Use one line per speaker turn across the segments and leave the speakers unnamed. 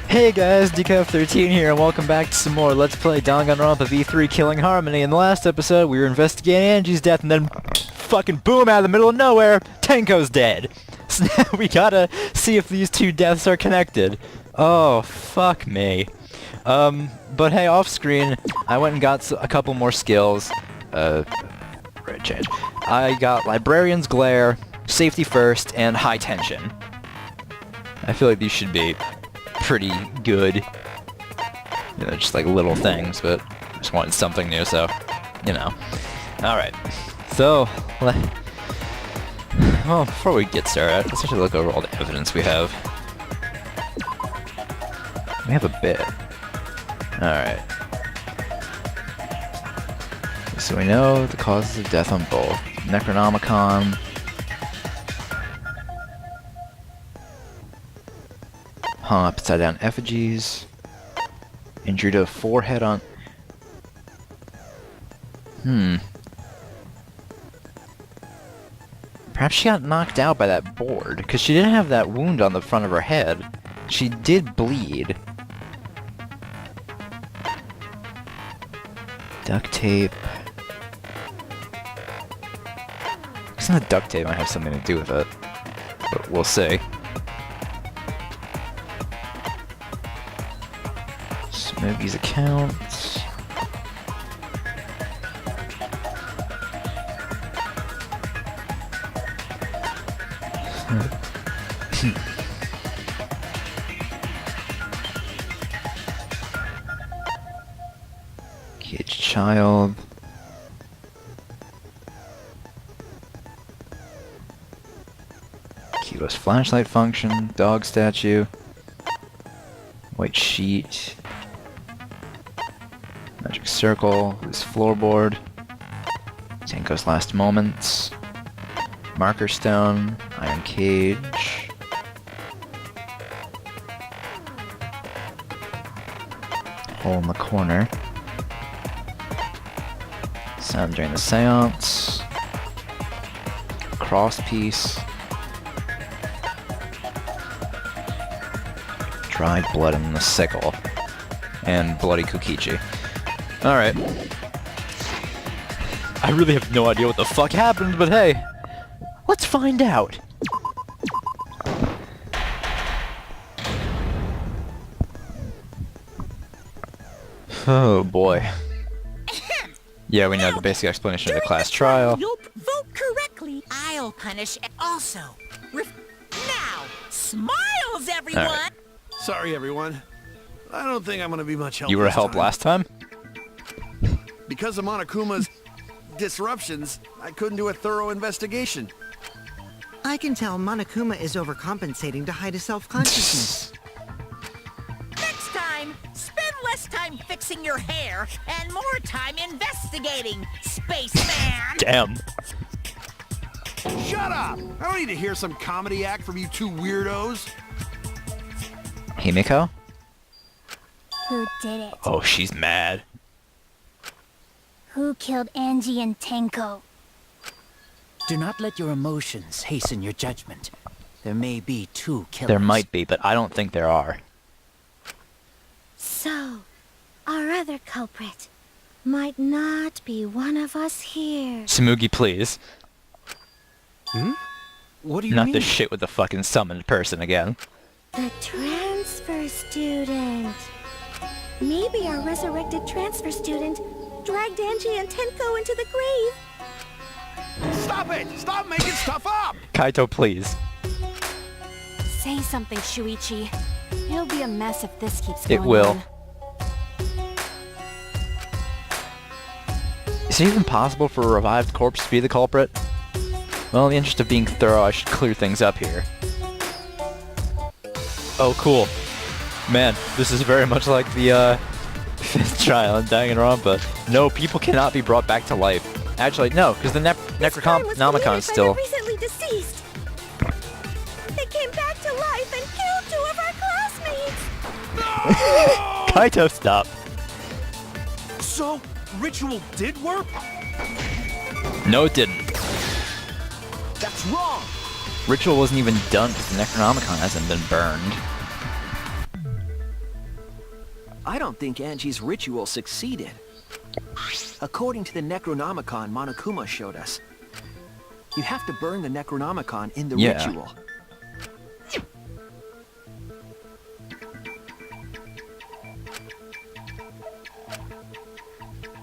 Hey guys, DCAF13 here, and welcome back to some more Let's Play Danganronpa V3 Killing Harmony. In the last episode, we were investigating Angie's death, and then fucking boom, out of the middle of nowhere, Tenko's dead. So now we gotta see if these two deaths are connected. Oh, fuck me. But hey, off screen, I went and got a couple more skills. Right, change. I got Librarian's Glare, Safety First, and High Tension. I feel like these should be pretty good. You know, just like little things, but I just wanted something new, so, you know. Alright. So, well, before we get started, let's actually look over all the evidence we have. We have a bit. Alright. So we know the causes of death on both. Necronomicon. Hung upside down effigies. Injury to forehead on... Perhaps she got knocked out by that board, because she didn't have that wound on the front of her head. She did bleed. Duct tape. Some of the duct tape might have something to do with it, but we'll see. Smokey's account. Caged child. Keto's flashlight function. Dog statue. White sheet. Magic circle. This floorboard. Tenko's last moments. Marker stone. Iron cage. Hole in the corner. Sound during the seance. Cross piece. Dried blood in the sickle. And bloody Kukichi. Alright. I really have no idea what the fuck happened, but hey, let's find out. Oh boy. Yeah, we know the basic explanation of the class trial.
You'll vote correctly. I'll punish also. Now, smiles, everyone!
Right.
Sorry, everyone. I don't think I'm gonna be much help.
You were a
this
help
time.
last time?
Because of Monokuma's disruptions, I couldn't do a thorough investigation.
I can tell Monokuma is overcompensating to hide his self-consciousness.
Next time, spend less time fixing your hair and more time investigating, spaceman!
Damn.
Shut up! I don't need to hear some comedy act from you two weirdos.
Himiko?
Who did it?
Oh, she's mad.
Who killed Angie and Tenko?
Do not let your emotions hasten your judgment. There may be two killers.
There might be, but I don't think there are.
So, our other culprit might not be one of us here.
Tsumugi, please.
What do you
Not
mean?
this shit with the fucking summoned person again.
The transfer student. Maybe our resurrected transfer student dragged Angie and Tenko into the grave.
Stop it! Stop making stuff up!
Kaito, please.
Say something, Shuichi. It'll be a mess if this keeps going
It will.
on.
Is it even possible for a revived corpse to be the culprit? Well, in the interest of being thorough, I should clear things up here. Oh, cool. Man, this is very much like the, fifth trial in Danganronpa. No, people cannot be brought back to life. Actually, no, because the Necronomicon is still...
recently deceased. They came back to life and killed 2 of our classmates.
Kaito, stop.
So, ritual did work?
No, it didn't.
That's wrong!
Ritual wasn't even done because the Necronomicon hasn't been burned.
I don't think Angie's ritual succeeded. According to the Necronomicon Monokuma showed us, you have to burn the Necronomicon in the ritual.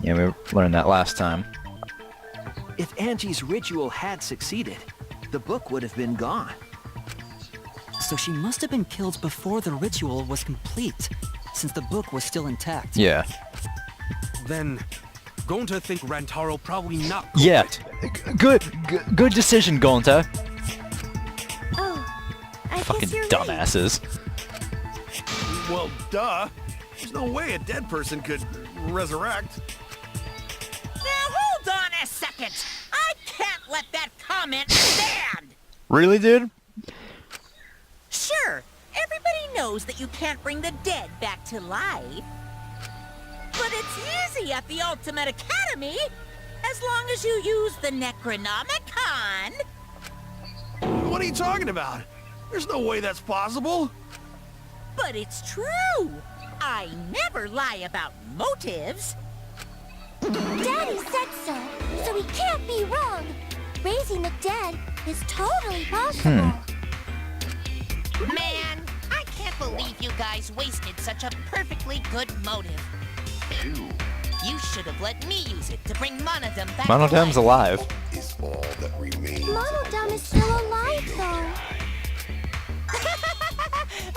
Yeah, we learned that last time.
If Angie's ritual had succeeded, the book would have been gone.
So she must have been killed before the ritual was complete, since the book was still intact.
Yeah.
Then, Gonta think Rantaro probably not
Yeah.
culprit.
Good decision, Gonta.
Oh, I
Fucking
guess you're
dumbasses.
Well, duh. There's no way a dead person could resurrect.
Now hold on a second. I can't let that comment stand.
Really, dude?
Sure, everybody knows that you can't bring the dead back to life. But it's easy at the Ultimate Academy, as long as you use the Necronomicon.
What are you talking about? There's no way that's possible.
But it's true. I never lie about motives.
Daddy said so he can't be wrong. Raising the dead is totally possible.
Man, I can't believe you guys wasted such a perfectly good motive. You should have let me use it to bring Monodum back to
Monodum's
life.
alive.
Is all that remains.
Monodum is still alive, though.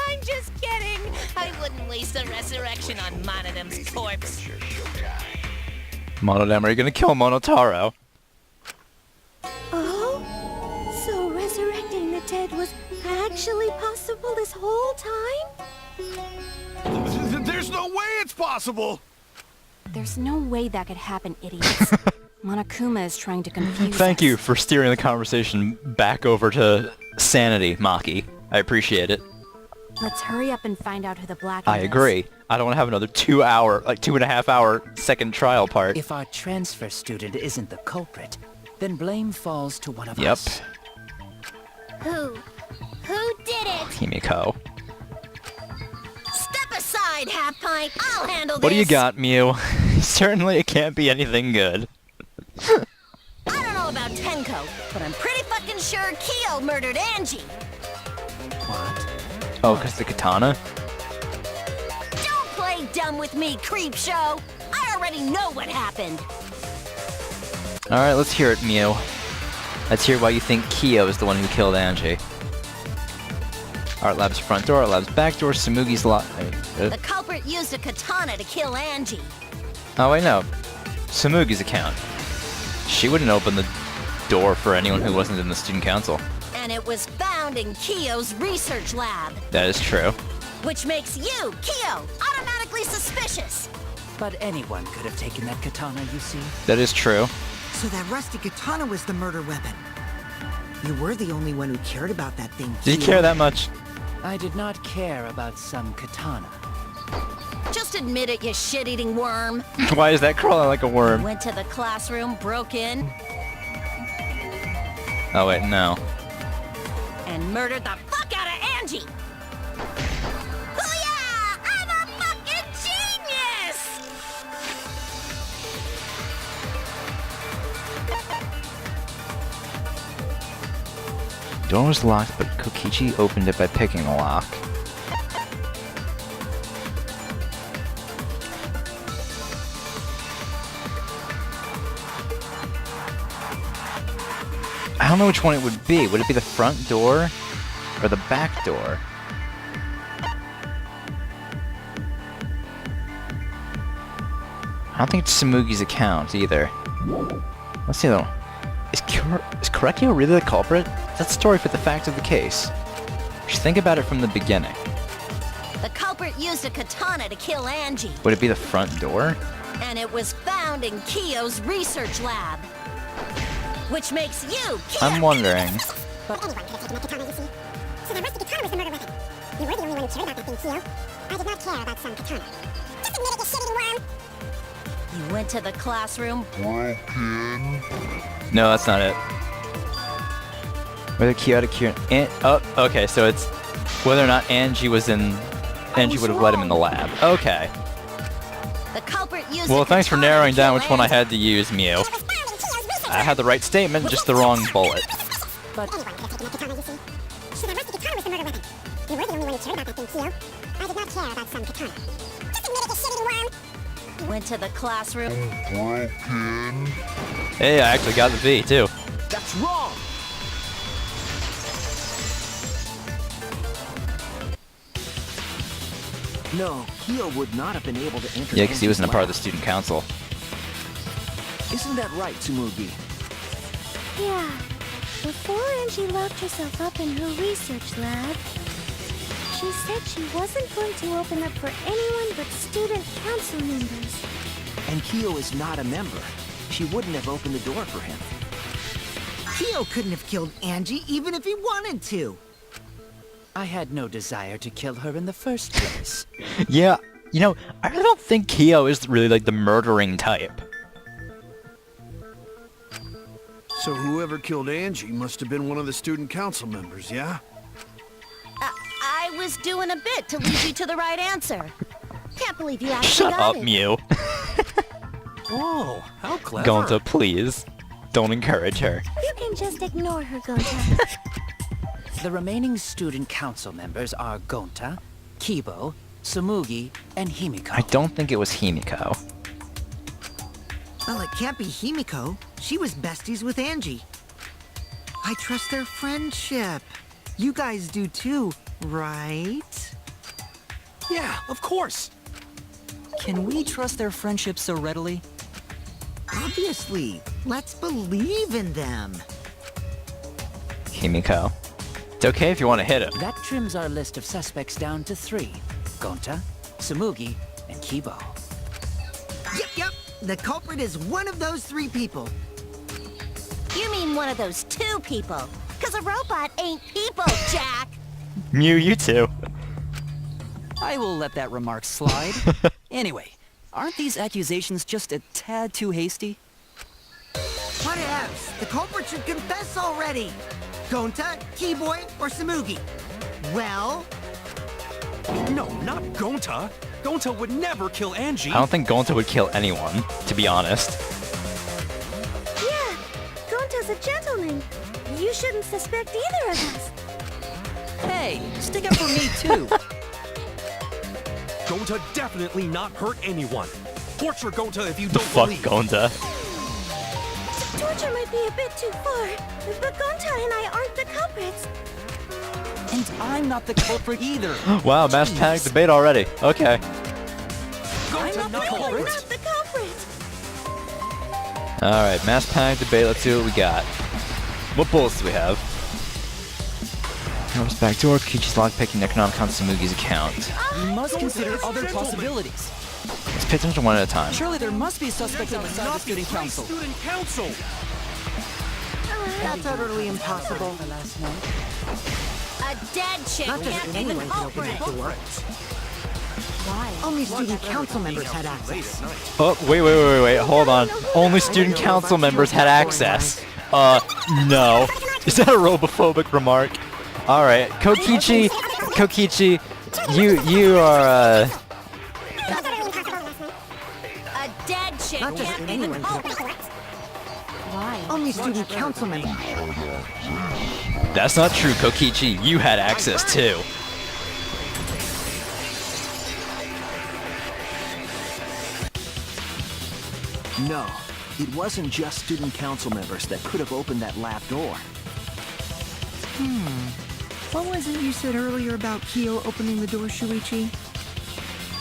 I'm just kidding. I wouldn't waste a resurrection on Monodum's corpse.
Monodum, are you gonna kill Monotaro?
Oh? So resurrecting the dead was actually possible this whole time?
There's no way it's possible.
There's no way that could happen, idiots. Monokuma is trying to confuse
Thank
us.
you for steering the conversation back over to sanity, Maki. I appreciate it.
Let's hurry up and find out who the black
I
is.
agree. I don't want to have another 2.5 hour second trial part.
If our transfer student isn't the culprit, then blame falls to one of
Yep.
us.
Who? Who did it?
Kimiko.
Step aside, Half Pint. I'll handle this.
What do you got, Mew? Certainly it can't be anything good.
I don't know about Tenko, but I'm pretty fucking sure Kyo murdered Angie.
What?
Oh, because the katana?
Don't play dumb with me, creep show. I already know what happened.
Alright, let's hear it, Mew. Let's hear why you think Kyo is the one who killed Angie. Art Lab's front door, Art Lab's back door, Samugi's
The culprit used a katana to kill Angie.
Oh, wait, no. Samugi's account. She wouldn't open the door for anyone who wasn't in the student council.
And it was found in Kyo's research lab.
That is true.
Which makes you, Kyo, automatically suspicious.
But anyone could have taken that katana, you see.
That is true.
So that rusty katana was the murder weapon. You were the only one who cared about that thing.
Did you
Kyo.
care that much?
I did not care about some katana.
Just admit it, you shit-eating worm.
Why is that crawling like a worm?
Went to the classroom, broke in,
Oh, wait, no.
and murdered the fuck out of Angie. Booyah! I'm a fucking genius!
Door was locked, but Kokichi opened it by picking the lock. I don't know which one it would be. Would it be the front door or the back door? I don't think it's Samugi's account either. Let's see though. Is Korekio really the culprit? That's the story for the fact of the case. Just think about it from the beginning.
The culprit used a katana to kill Angie,
Would it be the front door?
and it was found in Kyo's research lab. Which makes you, Kyo.
I'm wondering.
But anyone could have taken that katana, you see. So that rusty katana was the murder weapon. You were the only one who cared about that thing, Kyo. I did not care about some katana. Just admit it, you shitty worm. You went to the classroom.
No, that's not it. Whether Kyoto oh, okay, so it's whether or not Angie was in. Angie would have let him in the lab. Okay.
The culprit used
Well,
a
thanks for
katana
narrowing
to
down
kill
which one I
Angie.
had to use, Mew.
It was found in Kyo's research
I had the right statement, just the wrong bullet.
But
Anyone could have taken that katana, you see. So that rusty katana was the murder weapon. You were the only one who cared about that thing, Kyo. I did not care about some katana. Just admit it, you shitty worm! Went to the classroom.
Hey, I actually got the V, too.
That's wrong! No, Kyo would not have been able to enter.
Yeah, because he wasn't a part of the
Angie's
student council.
lab. Isn't that right, Tsumugi?
Yeah. Before Angie locked herself up in her research lab, she said she wasn't going to open up for anyone but student council members.
And Kyo is not a member. She wouldn't have opened the door for him.
Kyo couldn't have killed Angie even if he wanted to.
I had no desire to kill her in the first place.
Yeah, you know, I really don't think Kyo is really like the murdering type.
So whoever killed Angie must have been one of the student council members, yeah?
I was doing a bit to lead you to the right answer. Can't believe you actually
Shut
got
up,
it.
Mew.
Oh, how clever.
Gonta, please. Don't encourage her.
You can just ignore her, Gonta.
The remaining student council members are Gonta, Kibo, Tsumugi, and Himiko.
I don't think it was Himiko.
Well, it can't be Himiko. She was besties with Angie. I trust their friendship. You guys do too, right?
Yeah, of course.
Can we trust their friendship so readily?
Obviously. Let's believe in them.
Himiko. It's okay if you want to hit him.
That trims our list of suspects down to 3. Gonta, Tsumugi, and Kibo.
Yep. The culprit is one of those 3 people.
You mean one of those 2 people? Because a robot ain't people, Jack!
Mew, you too.
I will let that remark slide. Anyway, aren't these accusations just a tad too hasty?
What ifs? The culprit should confess already. Gonta, Keyboy, or Tsumugi? Well,
No, not Gonta. Gonta would never kill Angie.
I don't think Gonta would kill anyone, to be honest.
Yeah, Gonta's a gentleman. You shouldn't suspect either of us.
Hey, stick up for me too.
Gonta definitely not hurt anyone. Torture Gonta if you don't
Fuck
believe.
Gonta.
Torture might be a bit too far, but Gonta and I aren't the culprits.
And I'm not the culprit either.
Wow, mass
Jeez.
panic debate already. Okay.
Gonta not
We're
culprit.
not the culprit.
Alright, mass panic debate. Let's see what we got. What bullets do we have? Comes back door. Kichi's lockpicking Necronomicon Tsumugi's account.
We must consider other possibilities.
Let's pay attention one at a time.
Surely there must be a suspect outside the student council.
Student council.
that's utterly impossible.
Last night.
A dead chick
Not just
can't be the
anyone can open
culprit.
that door. Only student council members had access.
Oh, wait. Hold on. Only student council members had access. No. Is that a robophobic remark? Alright, Kokichi, you are,
A dead chick
Not just
can't be the
anyone can open
culprit.
Only student council members.
That's not true, Kokichi. You had access too.
No, it wasn't just student council members that could have opened that lab door.
What was it you said earlier about Kyo opening the door, Shuichi?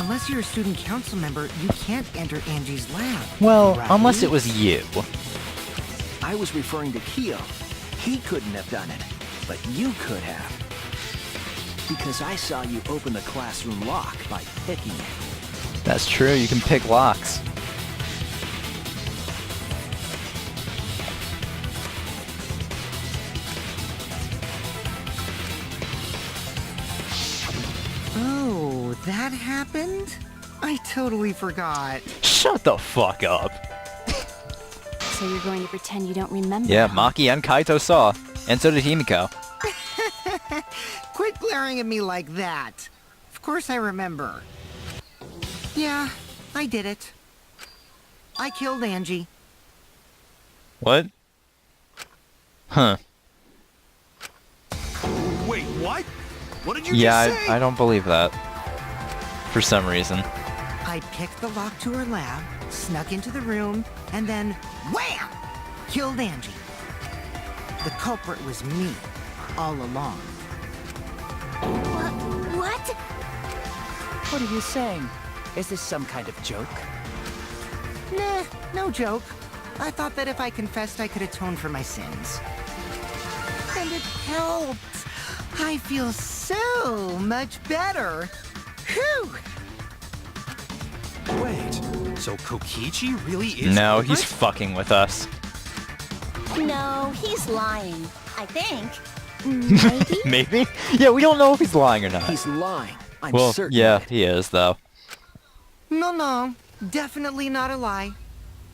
Unless you're a student council member, you can't enter Angie's lab.
Well,
right?
unless it was you.
I was referring to Kyo. He couldn't have done it, but you could have. Because I saw you open the classroom lock by picking it.
That's true, you can pick locks.
Oh, that happened? I totally forgot.
Shut the fuck up.
So you're going to pretend you don't remember?
Yeah,
huh?
Maki and Kaito saw. And so did Himiko.
Quit glaring at me like that. Of course I remember. Yeah, I did it. I killed Angie.
What? Huh.
Wait, what? What did you
Yeah,
just say?
I don't believe that. For some reason.
I picked the lock to her lab, snuck into the room, and then wham! Killed Angie. The culprit was me, all along.
What?
What are you saying? Is this some kind of joke?
Nah, no joke. I thought that if I confessed, I could atone for my sins. And it helped. I feel so much better. Whew!
Wait, so Kokichi really is
No,
culprit?
he's fucking with us.
No, he's lying. I think. Maybe?
Maybe? Yeah, we don't know if he's lying or not.
He's lying. I'm
Well,
certain
yeah,
of it.
he is, though.
No, definitely not a lie.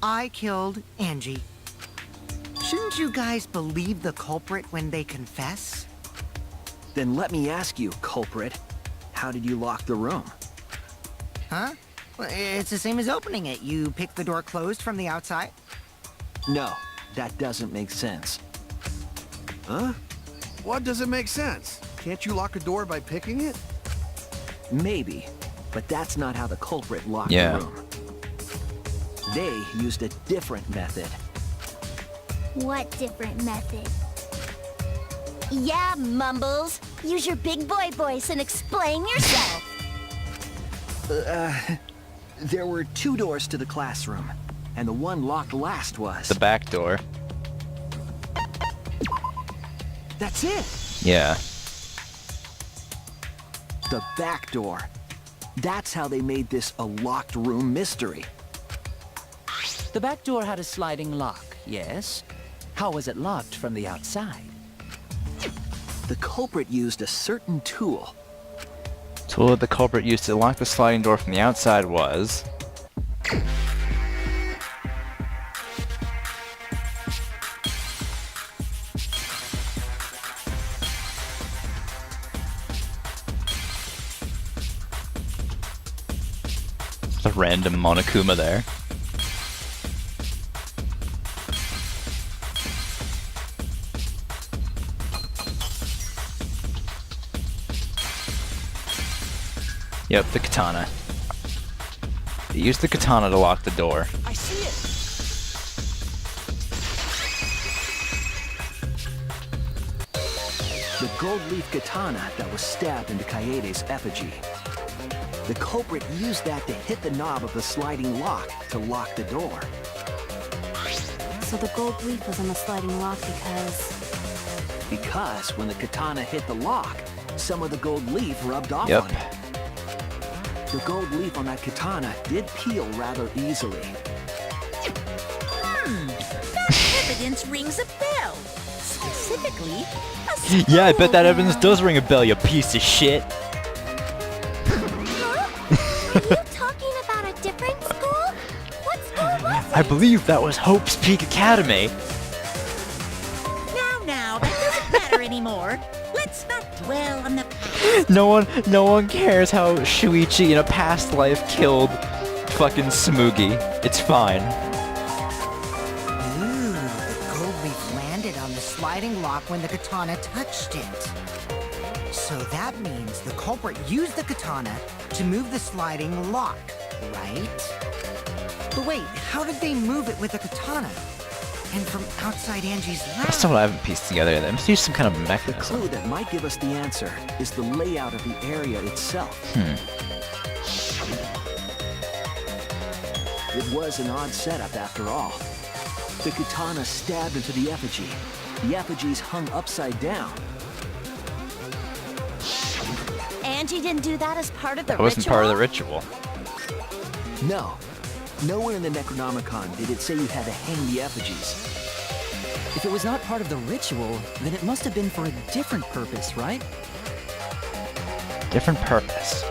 I killed Angie. Shouldn't you guys believe the culprit when they confess?
Then let me ask you, culprit. How did you lock the room?
Huh? Well, it's the same as opening it. You pick the door closed from the outside.
No, that doesn't make sense.
Huh? What doesn't make sense? Can't you lock a door by picking it?
Maybe, but that's not how the culprit locked
Yeah.
the room. They used a different method.
What different method? Yeah, Mumbles. Use your big boy voice and explain yourself.
There were 2 doors to the classroom, and the one locked last was...
The back door.
That's it!
Yeah.
The back door. That's how they made this a locked room mystery.
The back door had a sliding lock, yes? How was it locked from the outside?
The culprit used a certain tool.
Tool that the culprit used to lock the sliding door from the outside was... a random Monokuma there. Yep, the katana. They used the katana to lock the door.
I see it! The gold leaf katana that was stabbed into Kaede's effigy. The culprit used that to hit the knob of the sliding lock to lock the door.
So the gold leaf was on the sliding lock
Because when the katana hit the lock, some of the gold leaf rubbed off
Yep.
on it. The gold leaf on that katana did peel rather easily.
That evidence rings a bell. Specifically, a
Yeah, I bet that
school
evidence
bell.
does ring a bell, you piece of shit.
Are you talking about a different school? What school was it?
I believe that was Hope's Peak Academy.
Now, that doesn't matter anymore. Let's not dwell on the past.
No one cares how Shuichi in a past life killed fucking Smoogie. It's fine.
Ooh, the gold leaf landed on the sliding lock when the katana touched it. So that means the culprit used the katana to move the sliding lock, right? But wait, how did they move it with the katana? And from outside Angie's lab?
That's what I haven't pieced together. They must use some kind of
The
mechanism.
clue that might give us the answer is the layout of the area itself. It was an odd setup after all. The katana stabbed into the effigy. The effigies hung upside down.
Angie didn't do that as part of the
That wasn't part of the ritual.
No. Nowhere in the Necronomicon did it say you had to hang the effigies.
If it was not part of the ritual, then it must have been for a different purpose, right?
Different purpose.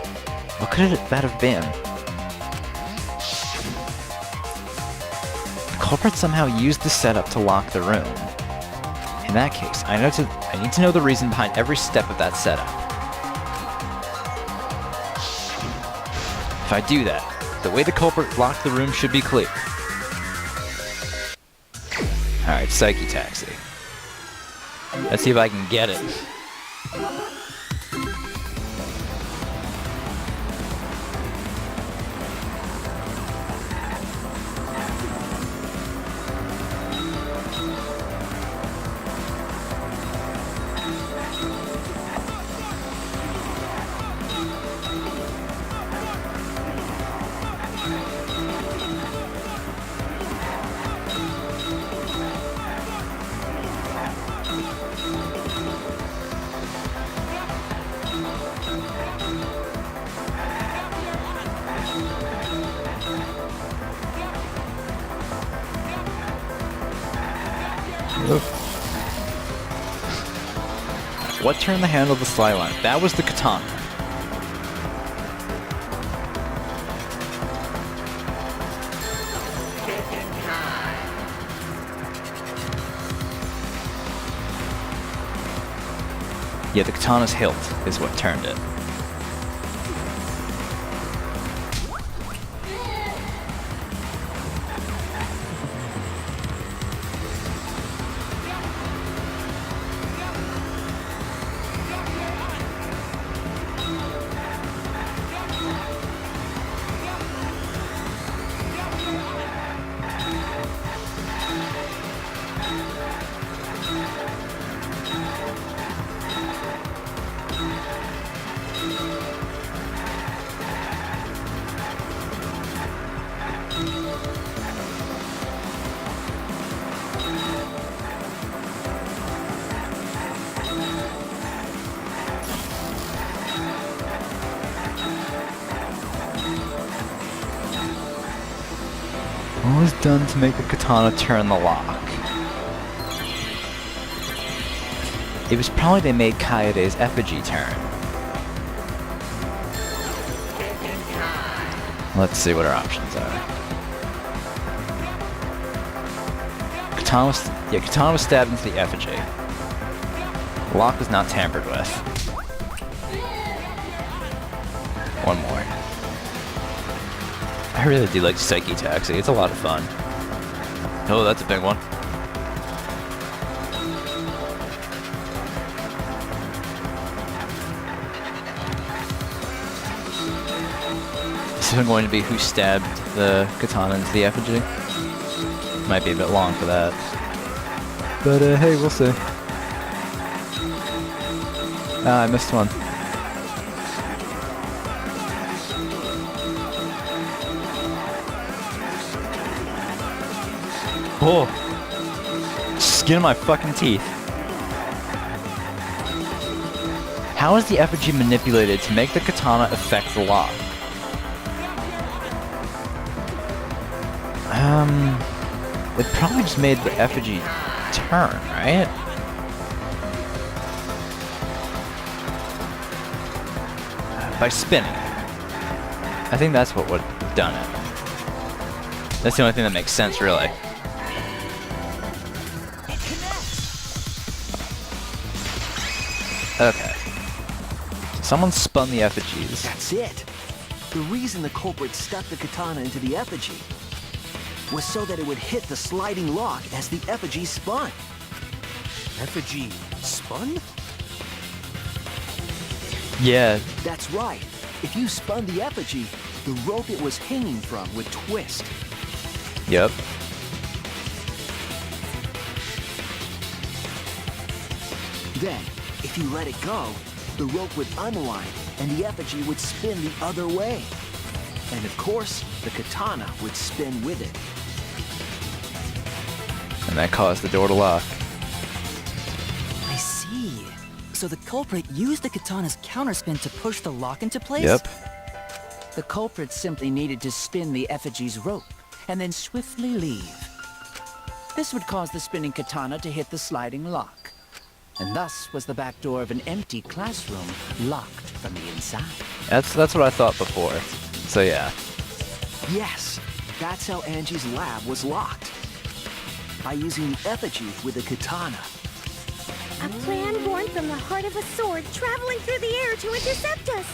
What could that have been? The culprit somehow used the setup to lock the room. In that case, I need to know the reason behind every step of that setup. If I do that, The way the culprit locked the room should be clear. Alright, Psyche Taxi. Let's see if I can get it. What turned the handle of the slide line? That was the katana. Yeah, the katana's hilt is what turned it. What was done to make the katana turn the lock? It was probably they made Kaede's effigy turn. Let's see what our options are. Katana was stabbed into the effigy. The lock was not tampered with. One more. I really do like Psyche Taxi. It's a lot of fun. Oh, that's a big one. This is going to be who stabbed the katana into the effigy. Might be a bit long for that. But hey, we'll see. Ah, I missed one. Oh! Skin of my fucking teeth. How is the effigy manipulated to make the katana affect the lock? It probably just made the effigy turn, right? By spinning. I think that's what would have done it. That's the only thing that makes sense, really. Okay. Someone spun the effigies.
That's it. The reason the culprit stuck the katana into the effigy was so that it would hit the sliding lock as the effigy spun.
Effigy spun?
Yeah.
That's right. If you spun the effigy, the rope it was hanging from would twist.
Yep.
Then, if you let it go, the rope would unwind and the effigy would spin the other way. And of course, the katana would spin with it.
And that caused the door to lock.
I see. So the culprit used the katana's counterspin to push the lock into place?
Yep.
The culprit simply needed to spin the effigy's rope, and then swiftly leave. This would cause the spinning katana to hit the sliding lock, and thus was the back door of an empty classroom locked from the inside.
That's what I thought before. So yeah.
Yes, that's how Angie's lab was locked. By using the effigy with the katana.
A plan born from the heart of a sword traveling through the air to intercept us.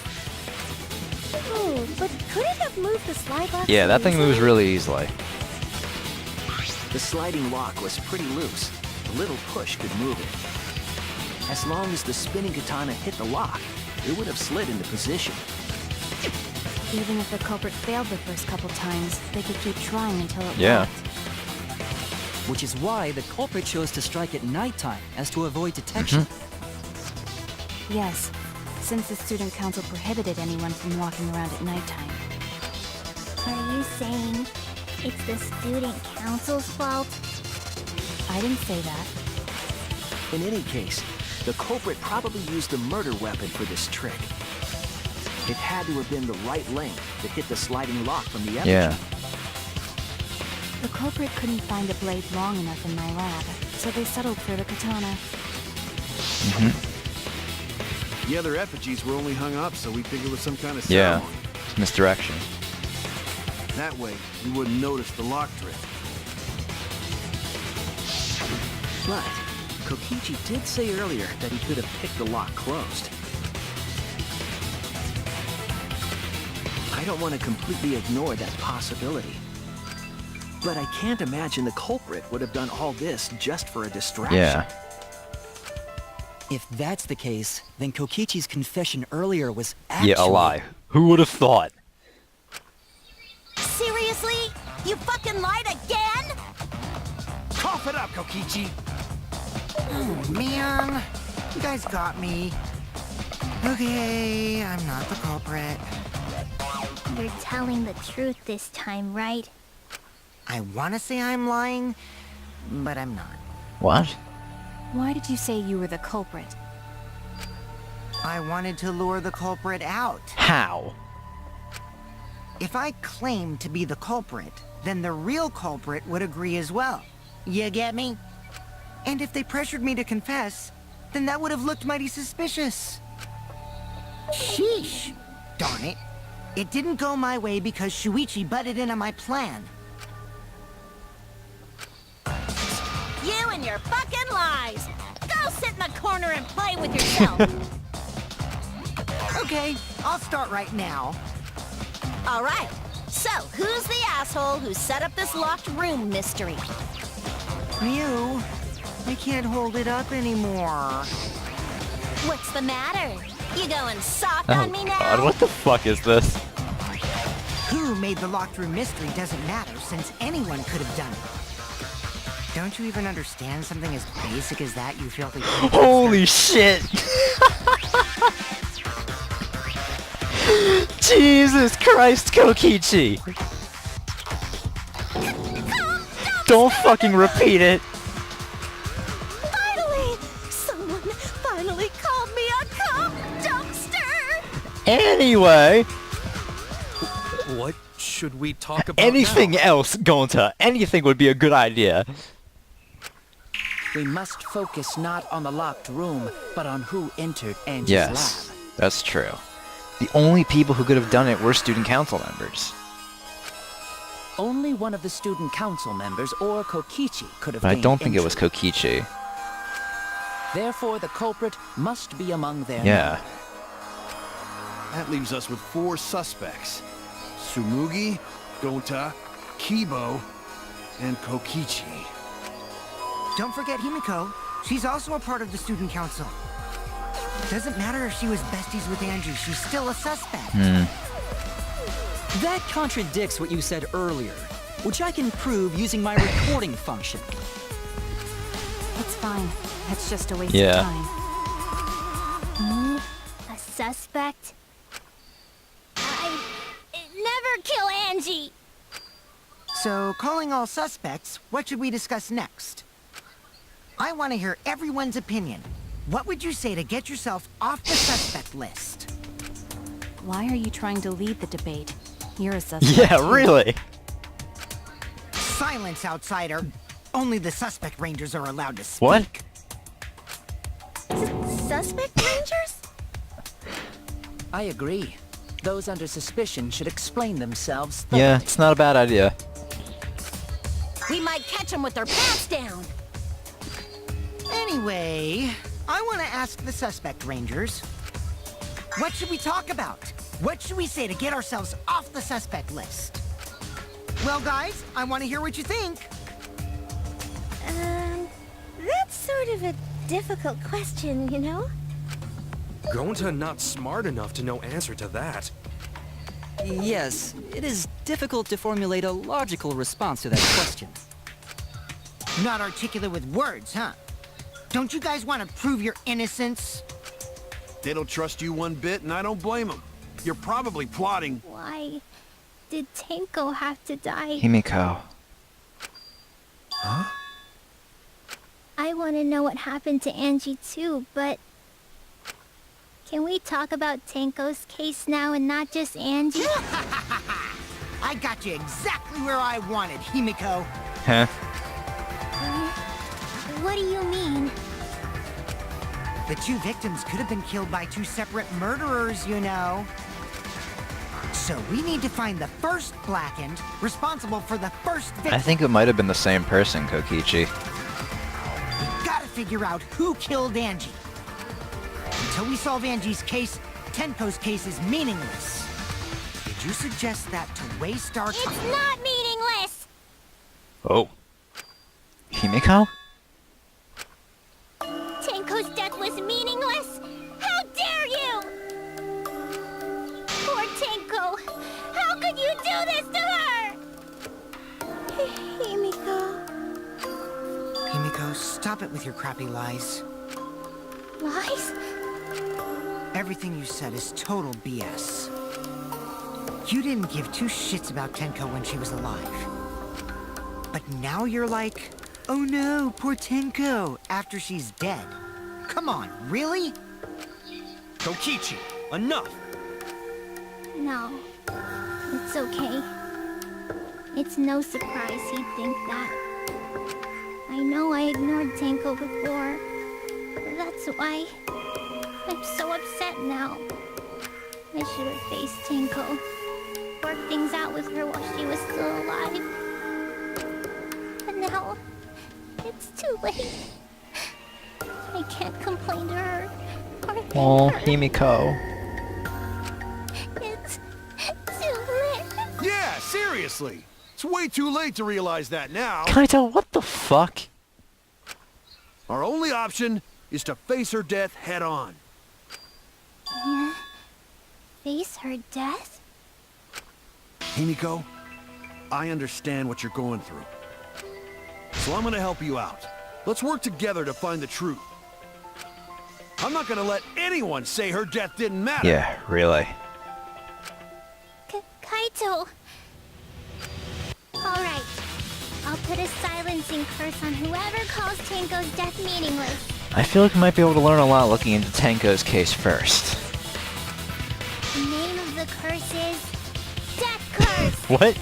Oh, but could it have moved the slide box?
Yeah, that thing
easily?
moves really easily.
The sliding lock was pretty loose. A little push could move it. As long as the spinning katana hit the lock, it would have slid into position.
Even if the culprit failed the first couple times, they could keep trying until it
Yeah.
worked.
Which is why the culprit chose to strike at nighttime, as to avoid detection.
Yes, since the student council prohibited anyone from walking around at nighttime.
Are you saying it's the student council's fault?
I didn't say that.
In any case, the culprit probably used a murder weapon for this trick. It had to have been the right length to hit the sliding lock from the effigy.
Yeah.
The culprit couldn't find a blade long enough in my lab, so they settled for the katana.
The other effigies were only hung up, so we figured it was some kind of
Yeah.
ceremony.
Misdirection.
That way, we wouldn't notice the lock trick.
But Kokichi did say earlier that he could have picked the lock closed. I don't want to completely ignore that possibility. But I can't imagine the culprit would have done all this just for a distraction.
Yeah.
If that's the case, then Kokichi's confession earlier was actually...
Yeah, a lie. Who would have thought?
Seriously? You fucking lied again?
Cough it up, Kokichi!
Oh, man. You guys got me. Okay, I'm not the culprit.
You're telling the truth this time, right?
I want to say I'm lying, but I'm not.
What?
Why did you say you were the culprit?
I wanted to lure the culprit out.
How?
If I claimed to be the culprit, then the real culprit would agree as well. You get me? And if they pressured me to confess, then that would have looked mighty suspicious. Sheesh. Darn it. It didn't go my way because Shuichi butted in on my plan.
You and your fucking lies! Go sit in the corner and play with yourself!
Okay, I'll start right now.
Alright, so who's the asshole who set up this locked room mystery?
You, I can't hold it up anymore.
What's the matter? You going soft on me now?
God, what the fuck is this?
Who made the locked room mystery doesn't matter since anyone could have done it. Don't you even understand something as basic as that, you filthy...
Holy shit! Jesus Christ, Kokichi! Don't fucking repeat it!
Finally! Someone finally called me a cop dumpster!
Anyway,
What should we talk about
anything
now?
else, Gonta, anything would be a good idea.
We must focus not on the locked room, but on who entered Angie's
Yes,
lab.
that's true. The only people who could have done it were student council members.
Only one of the student council members or Kokichi could have
But I
gained
don't think it was
entry.
Kokichi.
Therefore, the culprit must be among their
Yeah.
That leaves us with 4 suspects. Tsumugi, Gonta, Kibo, and Kokichi.
Don't forget Himiko. She's also a part of the student council. Doesn't matter if she was besties with Angie, she's still a suspect.
That contradicts what you said earlier, which I can prove using my recording function.
It's fine. That's just a waste
Yeah.
of time.
Me? A suspect? I never kill Angie!
So, calling all suspects, what should we discuss next? I want to hear everyone's opinion. What would you say to get yourself off the suspect list?
Why are you trying to lead the debate? You're a suspect.
Yeah,
too.
really?
Silence, outsider. Only the suspect rangers are allowed to speak.
What?
Suspect rangers?
I agree. Those under suspicion should explain themselves
Yeah,
thoroughly.
it's not a bad idea.
We might catch them with their pants down!
Anyway, I want to ask the suspect rangers. What should we talk about? What should we say to get ourselves off the suspect list? Well, guys, I want to hear what you think.
That's sort of a difficult question, you know?
Gonta not smart enough to know answer to that.
Yes, it is difficult to formulate a logical response to that question.
Not articulate with words, huh? Don't you guys want to prove your innocence?
They don't trust you one bit, and I don't blame them. You're probably plotting.
Why did Tenko have to die?
Himiko.
Huh?
I want to know what happened to Angie too, but... Can we talk about Tenko's case now and not just Angie?
I got you exactly where I wanted, Himiko.
Huh?
What do you mean?
The two victims could have been killed by two separate murderers, you know. So we need to find the first Blackened responsible for the first victim.
I think it might have been the same person, Kokichi.
We gotta figure out who killed Angie. Until we solve Angie's case, Tenko's case is meaningless. Did you suggest that to waste our time?
It's not meaningless!
Oh. Himiko?
Tenko's death was meaningless? How dare you! Poor Tenko! How could you do this to her? Himiko...
Himiko, stop it with your crappy lies.
Lies?
Everything you said is total BS. You didn't give two shits about Tenko when she was alive. But now you're like, oh no, poor Tenko, after she's dead. Come on, really?
Kokichi, enough!
No. It's okay. It's no surprise he'd think that. I know I ignored Tenko before. That's why I'm so upset now. I should have faced Tenko. Worked things out with her while she was still alive. But now, it's too late. I can't complain to her or thank
Oh,
her.
Himiko.
It's too late.
Yeah, seriously. It's way too late to realize that now.
Kaito, what the fuck?
Our only option is to face her death head on.
Yeah. Face her death?
Himiko, I understand what you're going through. So I'm gonna help you out. Let's work together to find the truth. I'm not gonna let anyone say her death didn't matter.
Yeah, really.
Kaito! Alright. I'll put a silencing curse on whoever calls Tenko's death meaningless.
I feel like we might be able to learn a lot looking into Tenko's case first.
The name of the curse is... Death Curse!
What?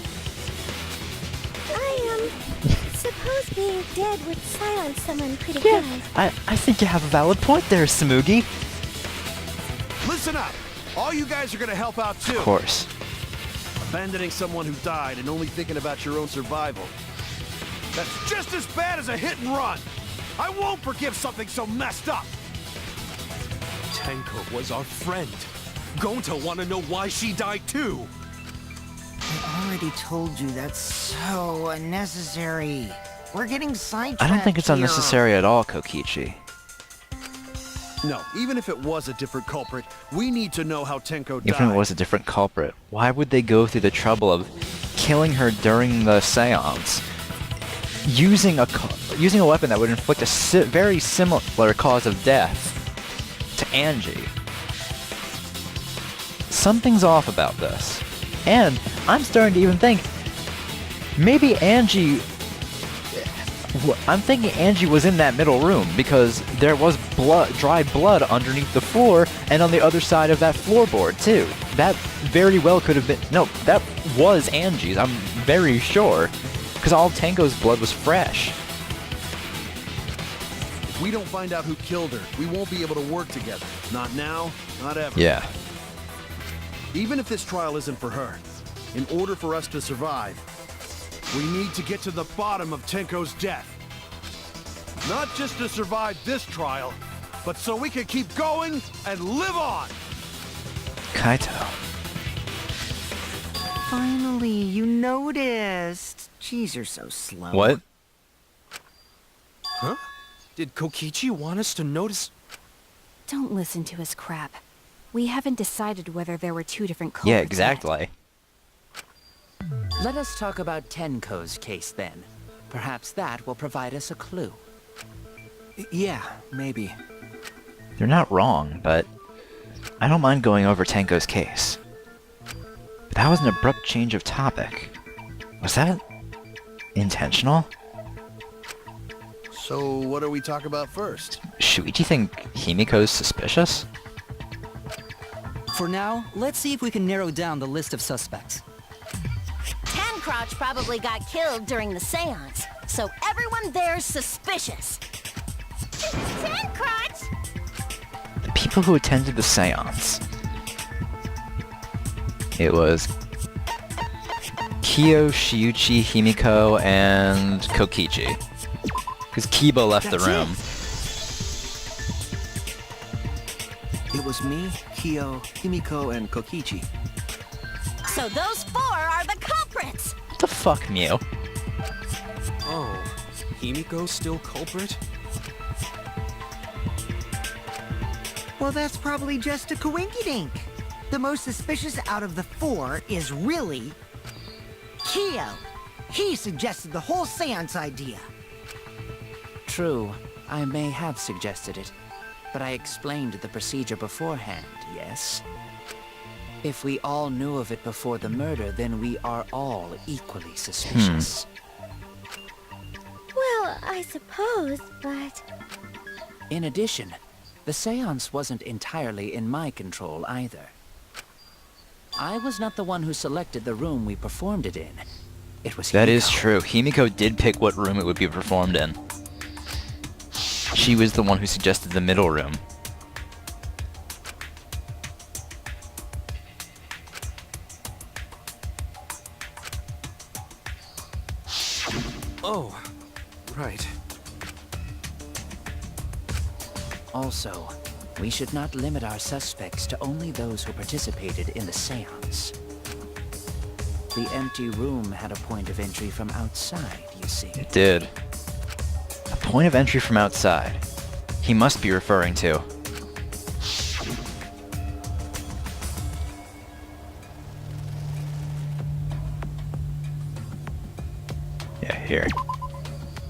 I suppose being dead would silence someone pretty
Yeah,
good.
I think you have a valid point there, Samugi.
Listen up. All you guys are gonna help out too.
Of course.
Abandoning someone who died and only thinking about your own survival. That's just as bad as a hit and run. I won't forgive something so messed up.
Tenko was our friend. Gonta wanna know why she died too.
I already told you that's so unnecessary. We're getting sidetracked.
I don't think it's
here.
unnecessary at all, Kokichi.
No, even if it was a different culprit, we need to know how Tenko died.
Even if it was a different culprit, why would they go through the trouble of killing her during the seance? Using a weapon that would inflict a very similar cause of death to Angie. Something's off about this. And I'm starting to even think, maybe Angie... I'm thinking Angie was in that middle room because there was dry blood underneath the floor and on the other side of that floorboard too. That very well could have been... No, that was Angie's, I'm very sure. Because all of Tenko's blood was fresh.
If we don't find out who killed her, we won't be able to work together. Not now, not ever.
Yeah.
Even if this trial isn't for her, in order for us to survive, we need to get to the bottom of Tenko's death. Not just to survive this trial, but so we can keep going and live on.
Kaito,
Finally, you noticed. Jeez, you're so slow.
What?
Huh? Did Kokichi want us to notice?
Don't listen to his crap. We haven't decided whether there were two different culprits
Yeah,
yet.
exactly.
Let us talk about Tenko's case then. Perhaps that will provide us a clue.
Yeah, maybe.
They're not wrong, but I don't mind going over Tenko's case. But that was an abrupt change of topic. Was that intentional?
So, what do we talk about first?
Shuichi think Himiko's suspicious?
For now, let's see if we can narrow down the list of suspects.
Tancrotch probably got killed during the seance, so everyone there's suspicious. Tancrotch!
The people who attended the seance. It was Kyo, Shiuchi, Himiko, and Kokichi. Because Kiba left the room.
It was me, Kyo, Himiko, and Kokichi.
So those four are the culprits!
What the fuck, Mew?
Oh, Himiko's still culprit?
Well, that's probably just a coinkydink. The most suspicious out of the four is really Kyo. He suggested the whole seance idea.
True, I may have suggested it, but I explained the procedure beforehand, yes? If we all knew of it before the murder, then we are all equally suspicious.
Well, I suppose, but...
In addition, the seance wasn't entirely in my control either. I was not the one who selected the room we performed it in. It was
That is
Himiko.
true. Himiko did pick what room it would be performed in. She was the one who suggested the middle room.
Oh, right.
Also, we should not limit our suspects to only those who participated in the seance. The empty room had a point of entry from outside, you see.
It did. A point of entry from outside. He must be referring to. Yeah, here.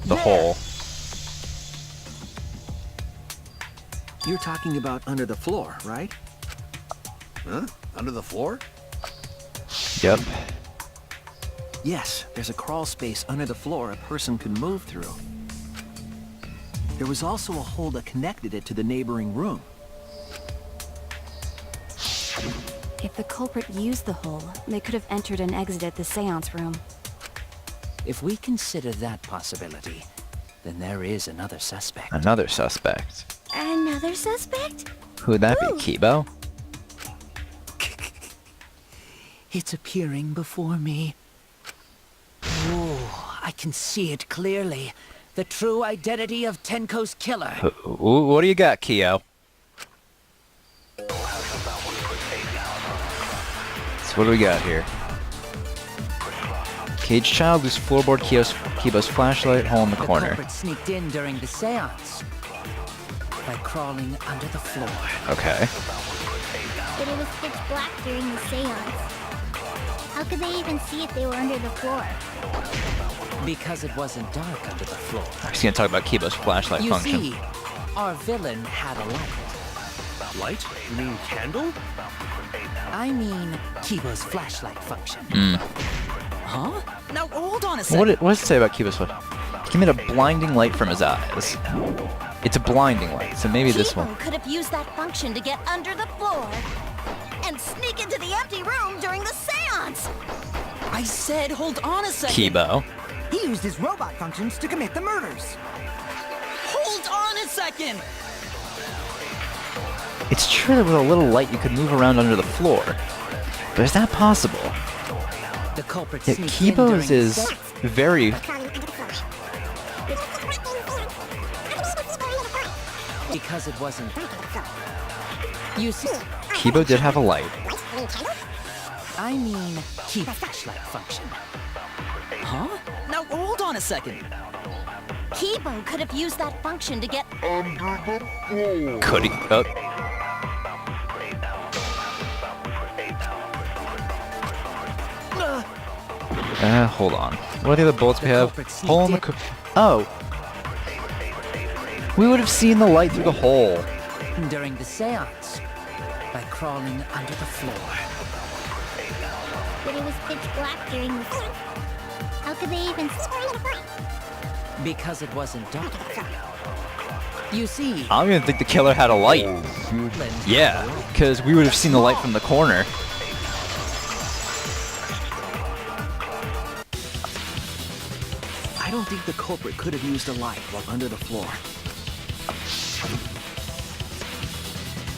The hole.
You're talking about under the floor, right?
Huh? Under the floor?
Yep.
Yes, there's a crawl space under the floor a person could move through. There was also a hole that connected it to the neighboring room.
If the culprit used the hole, they could have entered and exited the seance room.
If we consider that possibility, then there is another suspect.
Another suspect.
Another suspect?
Who'd that
Who?
be, Kibo?
It's appearing before me. Oh, I can see it clearly. The true identity of Tenko's killer.
What do you got, Kyo? So what do we got here? Caged child, loose floorboard, Kibo's flashlight, hole in the corner.
The culprit sneaked in during the seance by crawling under the floor.
Okay.
But it was pitch black during the seance. How could they even see if they were under the floor?
Because it wasn't dark under the floor.
I was gonna talk about Kibo's flashlight
You
function.
see, our villain had a light.
Light? You mean candle?
I mean, Kibo's flashlight function.
Huh? Now, hold on a second.
What does it say about Kibo's flashlight? He made a blinding light from his eyes. It's a blinding light, so maybe this one.
Kibo could have used that function to get under the floor and sneak into the empty room during the seance.
I said, hold on a second.
Kibo.
He used his robot functions to commit the murders.
Hold on a second.
It's true that with a little light you could move around under the floor. But is that possible?
The culprit
Yeah,
sneaked in
Kibo's
during the
is
seance.
very...
Because it wasn't. You see,
Kibo did have a light.
I mean key flashlight function.
Huh? Now hold on a second.
Kibo could have used that function to get
Could he? Oh. Hold on. What are the other bullets we have? Hole in the oh. We would have seen the light through the hole.
During the seance, by crawling under the floor.
But it was pitch black during the How could they even
Because it wasn't dark. You see,
I don't even think the killer had a light. Yeah, because we would have seen the light from the corner.
I don't think the culprit could have used a light while under the floor.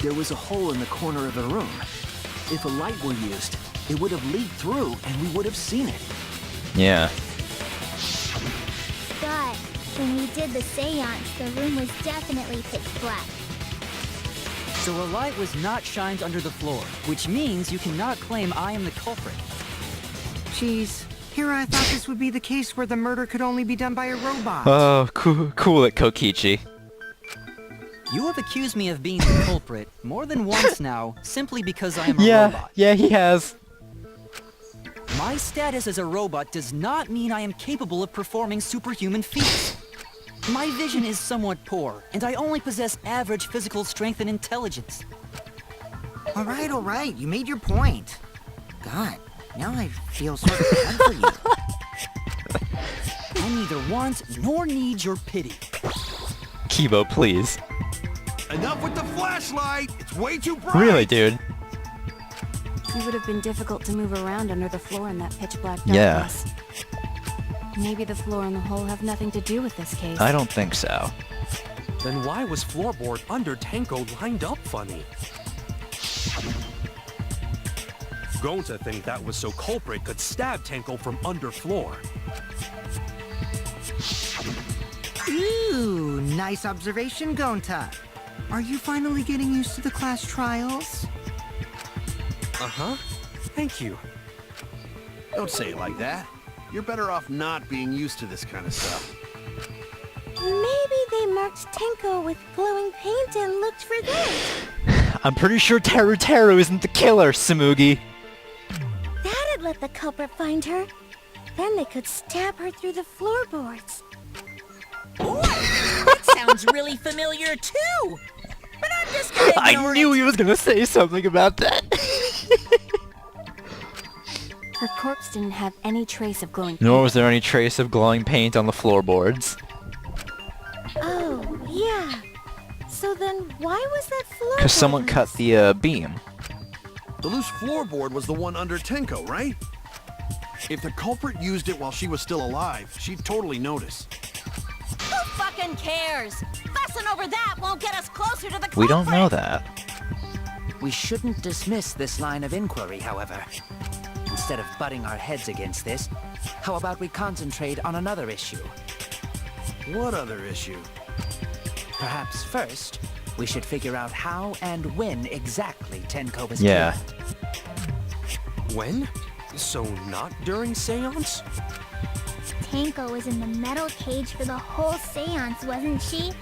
There was a hole in the corner of the room. If a light were used, it would have leaked through and we would have seen it.
Yeah.
But when we did the seance, the room was definitely pitch black.
So a light was not shined under the floor, which means you cannot claim I am the culprit.
Jeez, here I thought this would be the case where the murder could only be done by a robot.
Oh, cool it, Kokichi.
You have accused me of being the culprit more than once now, simply because I am a robot.
Yeah, he has.
My status as a robot does not mean I am capable of performing superhuman feats. My vision is somewhat poor, and I only possess average physical strength and intelligence.
All right, you made your point. God, now I feel sort of bad for you.
I neither want nor need your pity.
Kibo, please.
Enough with the flashlight! It's way too bright!
Really, dude?
It would have been difficult to move around under the floor in that pitch black
Yeah.
darkness. Maybe the floor and the hole have nothing to do with this case.
I don't think so.
Then why was floorboard under Tenko lined up funny? Going to think that was so culprit could stab Tenko from under floor.
Ooh, nice observation, Gonta. Are you finally getting used to the class trials?
Uh-huh. Thank you.
Don't say it like that. You're better off not being used to this kind of stuff.
Maybe they marked Tenko with glowing paint and looked for this.
I'm pretty sure Teru isn't the killer, Samugi.
That'd let the culprit find her. Then they could stab her through the floorboards.
That sounds really familiar too. But I'm just gonna ignore
I knew
it.
he was gonna say something about that.
Her corpse didn't have any trace of glowing
Nor
paint.
was there any trace of glowing paint on the floorboards.
Oh, yeah. So then why was that floorboard?
Because someone cut the beam.
The loose floorboard was the one under Tenko, right? If the culprit used it while she was still alive, she'd totally notice.
Who fucking cares? Fussing over that won't get us closer to the culprit.
We don't know that.
we shouldn't dismiss this line of inquiry, however. Instead of butting our heads against this, how about we concentrate on another issue?
What other issue?
Perhaps first, we should figure out how and when exactly Tenko was
Yeah.
killed.
When? So not during seance?
Tenko was in the metal cage for the whole seance, wasn't she?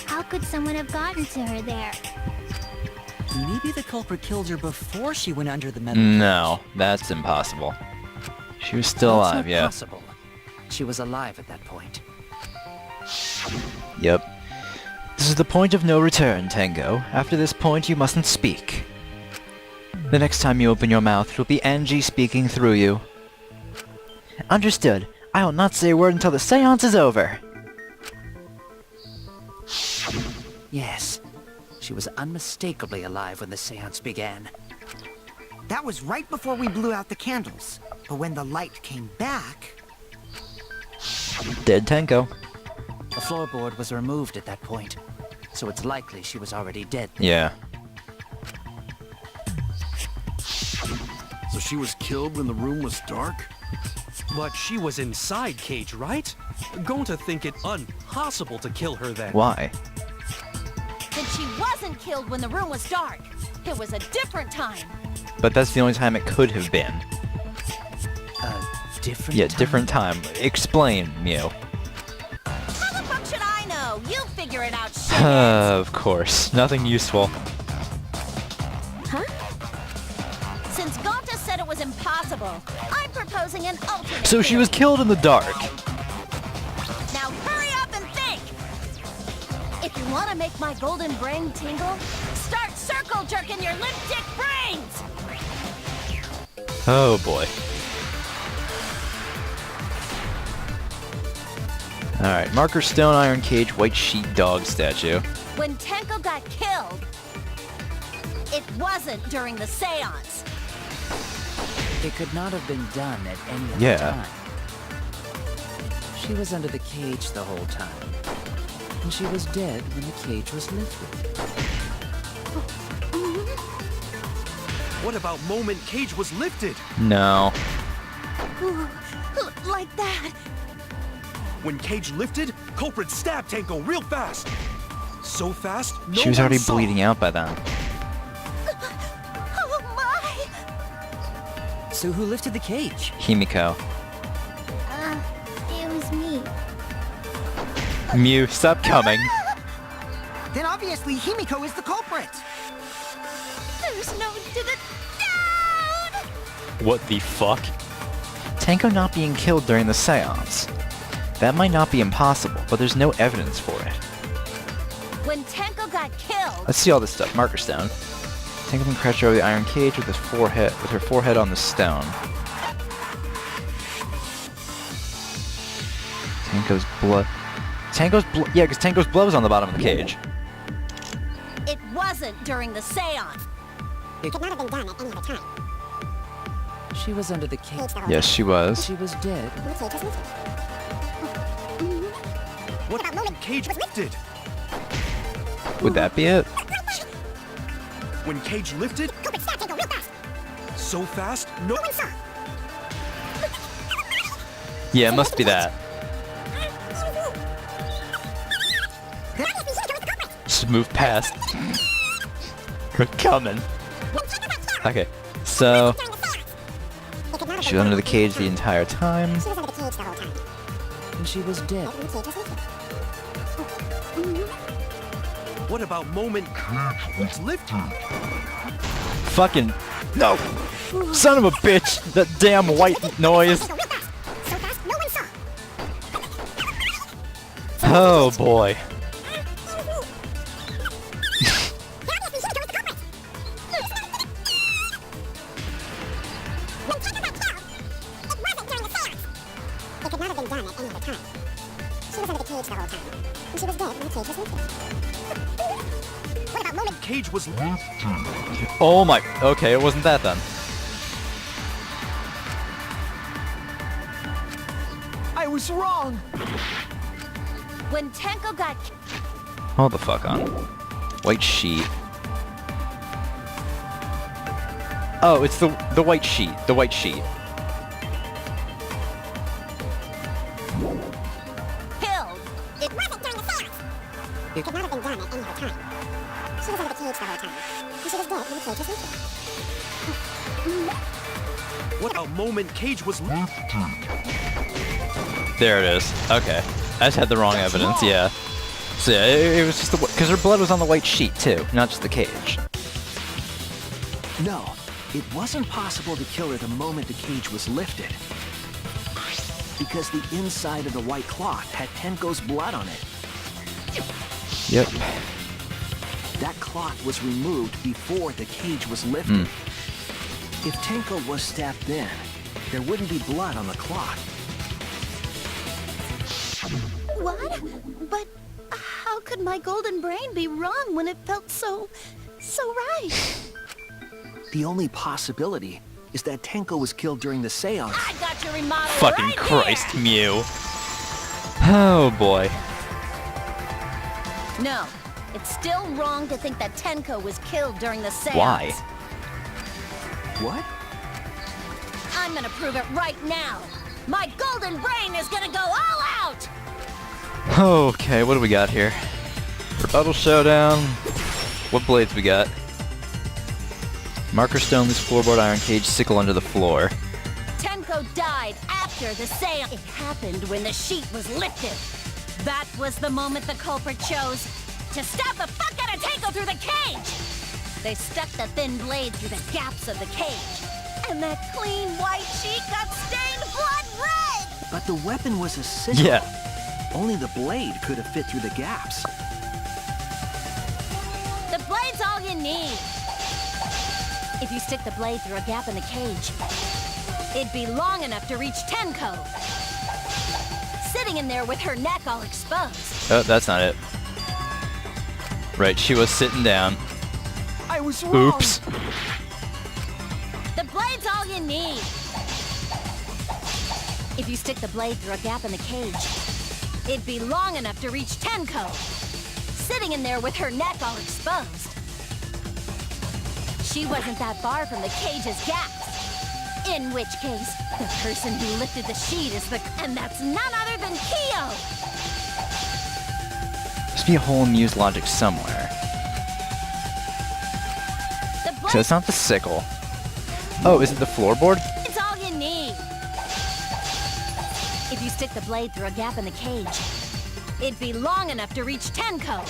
How could someone have gotten to her there?
Maybe the culprit killed her before she went under the metal
No, that's impossible. She was still
That's
alive,
not
yeah.
possible. She was alive at that point.
Yep. This is the point of no return, Tango. After this point, you mustn't speak. The next time you open your mouth, it will be Angie speaking through you. Understood. I will not say a word until the seance is over.
Yes, she was unmistakably alive when the seance began.
That was right before we blew out the candles. But when the light came back...
Dead Tango.
The floorboard was removed at that point, so it's likely she was already dead.
Yeah.
So she was killed when the room was dark?
But she was inside cage, right? Going to think it impossible to kill her then.
Why?
Then she wasn't killed when the room was dark. It was a different time.
but that's the only time it could have been.
Different
Yeah,
time?
different time. Explain, Mew.
How the fuck should I know? You figure it out, shit.
Of course. Nothing useful.
Since Gonta said it was impossible, I'm proposing an alternate
So she was killed in the dark.
Now hurry up and think! If you want to make my golden brain tingle, start circle jerking your lipstick brains!
Oh boy. Alright, marker stone, iron cage, white sheet, dog statue.
When Tenko got killed, it wasn't during the seance.
It could not have been done at any other
Yeah.
time. She was under the cage the whole time. And she was dead when the cage was lifted.
What about moment Cage was lifted?
No.
Like that.
When Cage lifted, culprit stabbed Tenko real fast. So fast, no
She was
one
already
saw.
bleeding out by then.
Oh my!
So who lifted the cage?
Himiko.
It was me.
Mew, stop coming.
Then obviously Himiko is the culprit.
There's no doubt!
What the fuck? Tenko not being killed during the seance. That might not be impossible, but there's no evidence for it.
When Tenko got killed,
Let's see all this stuff. Marker stone. Tenko can crouch over the iron cage with her forehead on the stone. Tenko's blood. Yeah, because Tenko's blood was on the bottom of the cage.
it wasn't during the seance.
It could not have been done at any other time.
She was under the cage.
Yes, she was.
She was dead.
The cage was lifted.
What about Cage lifted?
Would that be it?
When Cage lifted,
Culprit stabbed Tenko real fast.
so fast, no
No one saw.
Yeah, it must be that. Just move past. We're coming. Okay, so she was under the cage the entire time.
She was under the cage the whole time.
And she was dead.
The cage was lifted.
What about moment Cage was lifted?
Fucking no, son of a bitch! That damn white noise.
Tenko real fast. So fast, no one saw.
Oh boy.
It could not have been done at any other time. She was under the cage the whole time. And she was dead when the cage was lifted. What about moment?
Cage was lifted.
Oh my. Okay, it wasn't that then.
I was wrong!
When Tenko got
Hold the fuck on. White sheet. Oh, it's the white sheet. The white sheet.
killed,
It wasn't during the seance. It could not have been done at any other time. She was under the cage the whole time. And she was dead when the cage was lifted.
What about moment Cage was lifted?
There it is. Okay. I just had the wrong evidence, yeah. So yeah, it was just the... Because her blood was on the white sheet, too, not just the cage.
No, it wasn't possible to kill her the moment the cage was lifted. Because the inside of the white cloth had Tenko's blood on it.
Yep.
That cloth was removed before the cage was lifted. If Tenko was stabbed then, there wouldn't be blood on the cloth.
what? But how could my golden brain be wrong when it felt so right?
The only possibility is that Tenko was killed during the seance.
I got your remodel
Fucking
right
Christ,
here.
Mew. Oh boy.
No, it's still wrong to think that Tenko was killed during the seance.
Why?
What?
I'm gonna prove it right now. My golden brain is gonna go all out.
Okay, what do we got here? Rebuttal showdown. What blades we got? Marker stone, loose floorboard, iron cage, sickle under the floor.
Tenko died after the seance. It happened when the sheet was lifted. That was the moment the culprit chose to stab the fuck out of Tenko through the cage. They stuck the thin blade through the gaps of the cage, and that clean white sheet got stained blood red.
But the weapon was a sickle.
Yeah.
Only the blade could have fit through the gaps.
The blade's all you need. If you stick the blade through a gap in the cage, it'd be long enough to reach Tenko, sitting in there with her neck all exposed.
Oh, that's not it. Right, she was sitting down.
I was wrong.
Oops.
The blade's all you need. If you stick the blade through a gap in the cage, it'd be long enough to reach Tenko, sitting in there with her neck all exposed. She wasn't that far from the cage's gaps. In which case, the person who lifted the sheet is the... And that's none other than Kyo!
Must be a hole in Mew's logic somewhere.
The
So it's not the sickle. Oh, is it the floorboard?
blade's all you need. If you stick the blade through a gap in the cage, it'd be long enough to reach Tenko,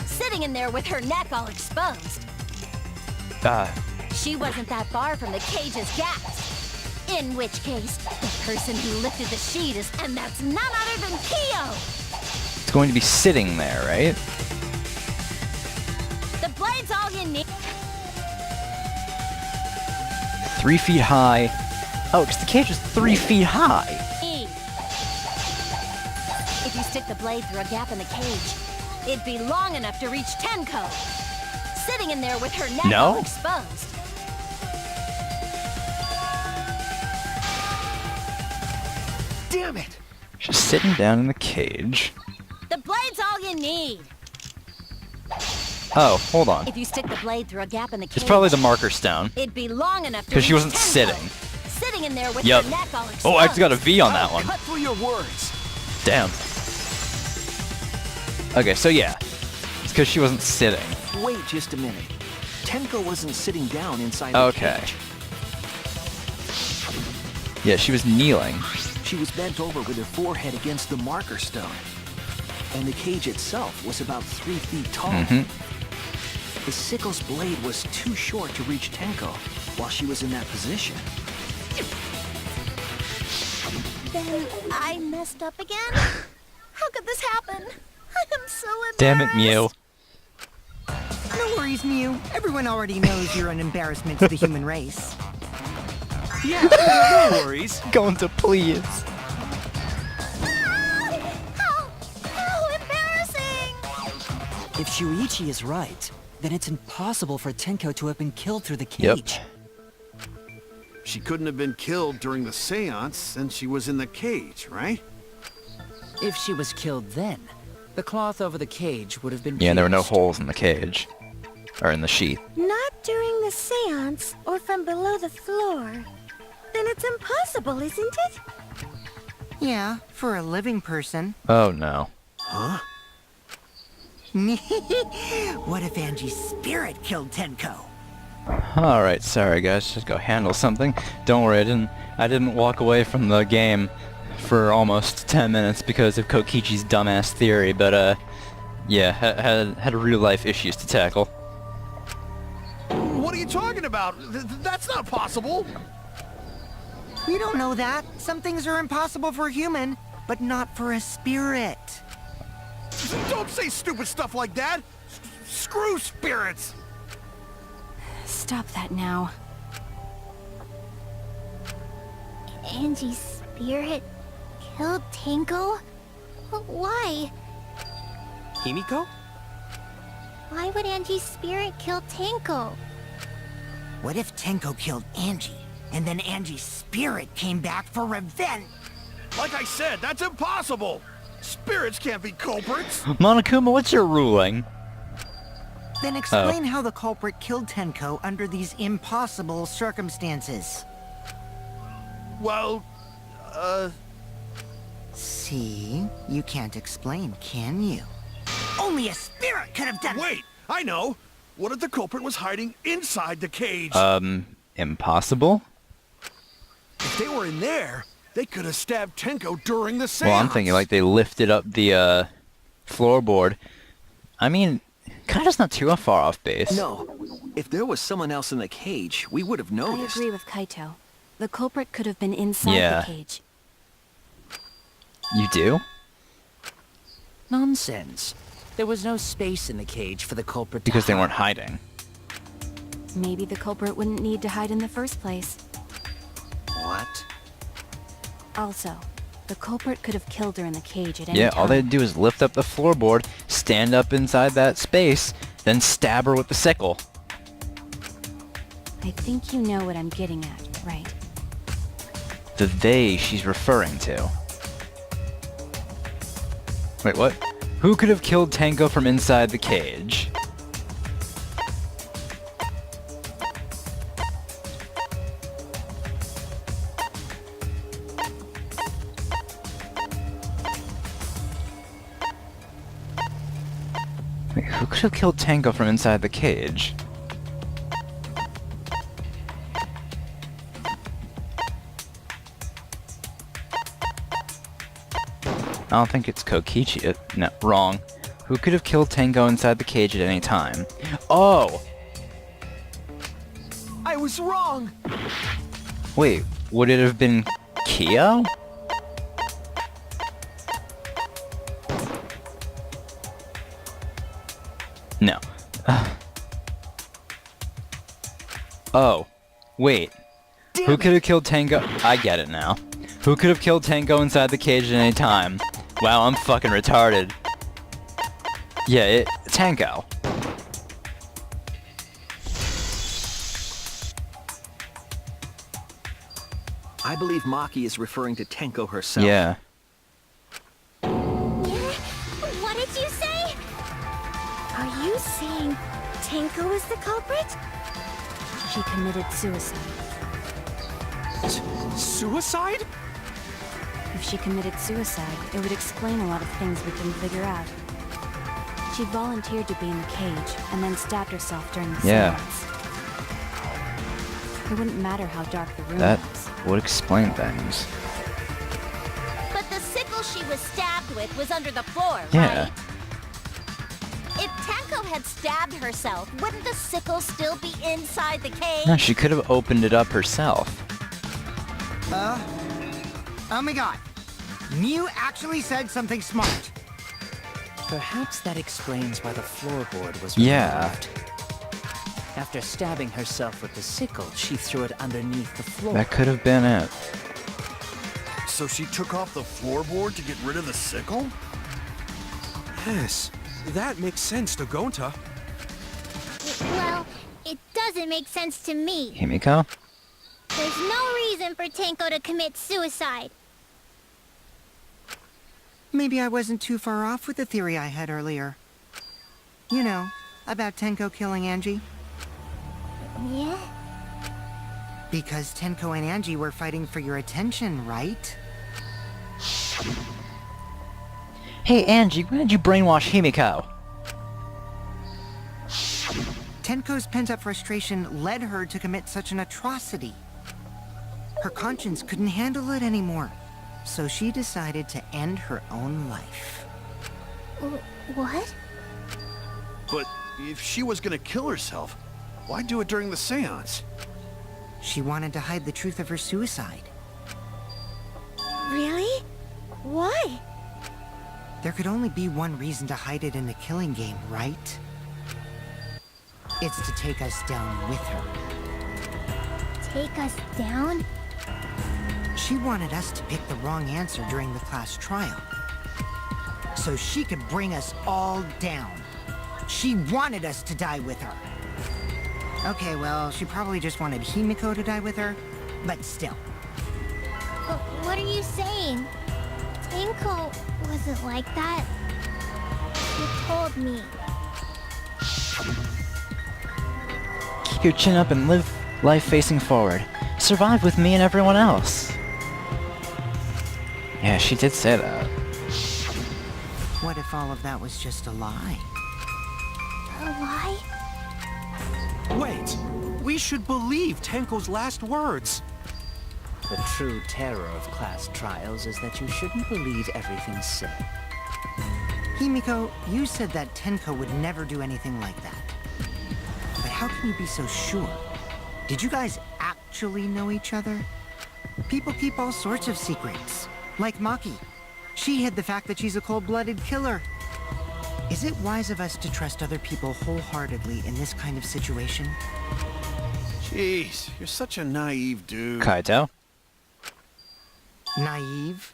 sitting in there with her neck all exposed. She wasn't that far from the cage's gaps. In which case, the person who lifted the sheet is... And that's none other than Kyo!
It's going to be sitting there, right?
The blade's all you need.
3 feet high. Oh, because the cage is 3 feet high.
If you stick the blade through a gap in the cage, it'd be long enough to reach Tenko, sitting in there with her neck all exposed.
Damn it!
She's sitting down in the cage.
The blade's all you need.
Oh, hold on.
If you stick the blade through a gap in the cage,
It's probably the marker stone.
it'd be long enough to
Because she
reach
wasn't
Tenko,
sitting.
sitting in there with
Yep.
her neck all exposed.
Oh, I just got a V on that one.
Cut through your words.
Damn. Okay, so yeah. It's because she wasn't sitting.
Wait just a minute. Tenko wasn't sitting down inside the
Okay.
cage.
Yeah, she was kneeling.
She was bent over with her forehead against the marker stone. And the cage itself was about 3 feet tall. The sickle's blade was too short to reach Tenko while she was in that position.
Then I messed up again? How could this happen? I am so embarrassed.
Damn it, Mew.
No worries, Mew. Everyone already knows you're an embarrassment to the human race.
Yeah, no worries.
Going to please.
How embarrassing!
If Shuichi is right, then it's impossible for Tenko to have been killed through the
Yep.
cage.
She couldn't have been killed during the seance since she was in the cage, right?
If she was killed then, the cloth over the cage would have been
Yeah, and there were no
pierced.
holes in the cage. Or in the sheath.
Not during the seance or from below the floor. Then it's impossible, isn't it?
Yeah, for a living person.
Oh no.
Huh?
What if Angie's spirit killed Tenko?
Alright, sorry guys, just go handle something. Don't worry, I didn't walk away from the game for almost 10 minutes because of Kokichi's dumbass theory, but yeah, had real life issues to tackle.
What are you talking about? That's not possible!
We don't know that. Some things are impossible for a human, but not for a spirit.
Don't say stupid stuff like that! Screw spirits!
Stop that now.
Angie's spirit killed Tenko? Why?
Himiko?
Why would Angie's spirit kill Tenko?
What if Tenko killed Angie, and then Angie's spirit came back for revenge?
Like I said, that's impossible! Spirits can't be culprits!
Monokuma, what's your ruling?
Then explain how the culprit killed Tenko under these impossible circumstances.
Well,
See? You can't explain, can you? Only a spirit could have done it!
wait! I know! What if the culprit was hiding inside the cage?
Impossible?
If they were in there, they could have stabbed Tenko during the seance.
Well, I'm thinking like they lifted up the floorboard. I mean, kinda's not too far off base.
No. If there was someone else in the cage, we would have
I
noticed.
agree with Kaito. The culprit could have been inside
Yeah.
the cage.
You do?
Nonsense. There was no space in the cage for the culprit to
Because they
hide.
weren't hiding.
Maybe the culprit wouldn't need to hide in the first place.
What?
Also, the culprit could have killed her in the cage at any
Yeah,
time.
all they'd do is lift up the floorboard, stand up inside that space, then stab her with the sickle.
I think you know what I'm getting at, right?
The they she's referring to. Wait, what? Who could have killed Tenko from inside the cage? Wait, who could have killed Tenko from inside the cage? I don't think it's Kokichi. No, wrong. Who could have killed Tenko inside the cage at any time? Oh!
I was wrong!
Wait, would it have been Kyo? No. Oh. Wait. Who could have killed Tenko? I get it now. Who could have killed Tenko inside the cage at any time? Wow, I'm fucking retarded. Yeah, Tenko.
I believe Maki is referring to Tenko herself.
Yeah.
What did you say? Are you saying Tenko is the culprit?
She committed suicide.
Suicide?
If she committed suicide, it would explain a lot of things we couldn't figure out. She volunteered to be in the cage, and then stabbed herself during the
Yeah.
seance. It wouldn't matter how dark the room
That
was.
would explain things.
But the sickle she was stabbed with was under the floor,
Yeah.
right? If Tenko had stabbed herself, wouldn't the sickle still be inside the cage?
No, she could have opened it up herself.
Oh my god. Mew actually said something smart.
Perhaps that explains why the floorboard was
Yeah.
removed. After stabbing herself with the sickle, she threw it underneath the floor.
That could have been it.
So she took off the floorboard to get rid of the sickle?
Yes, that makes sense to Gonta.
Well, it doesn't make sense to me.
Himiko?
There's no reason for Tenko to commit suicide.
Maybe I wasn't too far off with the theory I had earlier. You know, about Tenko killing Angie.
Yeah?
Because Tenko and Angie were fighting for your attention, right?
Hey Angie, why did you brainwash Himiko?
Tenko's pent-up frustration led her to commit such an atrocity. Her conscience couldn't handle it anymore, so she decided to end her own life.
What?
But if she was gonna kill herself, why do it during the seance?
She wanted to hide the truth of her suicide.
Really? Why?
There could only be one reason to hide it in the killing game, right? It's to take us down with her.
Take us down?
She wanted us to pick the wrong answer during the class trial, so she could bring us all down. She wanted us to die with her. Okay, well, she probably just wanted Himiko to die with her, but still.
But what are you saying? Tenko wasn't like that. You told me.
Keep your chin up and live life facing forward. Survive with me and everyone else. Yeah, she did say that.
What if all of that was just a lie?
A lie?
Wait, we should believe Tenko's last words.
The true terror of class trials is that you shouldn't believe everything said.
Himiko, you said that Tenko would never do anything like that. But how can you be so sure? Did you guys actually know each other? People keep all sorts of secrets. Like Maki. She hid the fact that she's a cold-blooded killer. Is it wise of us to trust other people wholeheartedly in this kind of situation?
Jeez, you're such a naive dude.
Kaito.
Naive?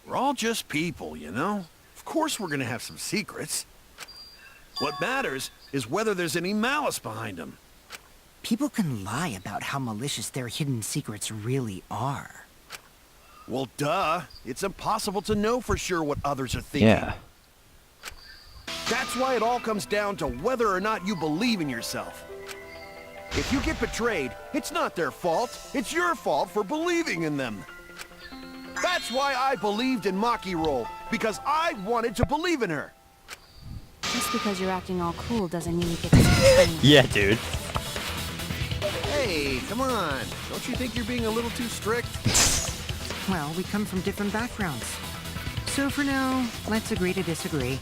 We're all just people, you know? Of course we're gonna have some secrets. What matters is whether there's any malice behind them.
People can lie about how malicious their hidden secrets really are.
Well, duh. It's impossible to know for sure what others are thinking.
Yeah.
That's why it all comes down to whether or not you believe in yourself. If you get betrayed, it's not their fault. It's your fault for believing in them. That's why I believed in Maki Roll, because I wanted to believe in her.
Just because you're acting all cool doesn't mean you get to say
Yeah, dude.
Hey, come on. Don't you think you're being a little too strict?
Well, we come from different backgrounds. So for now, let's agree to disagree.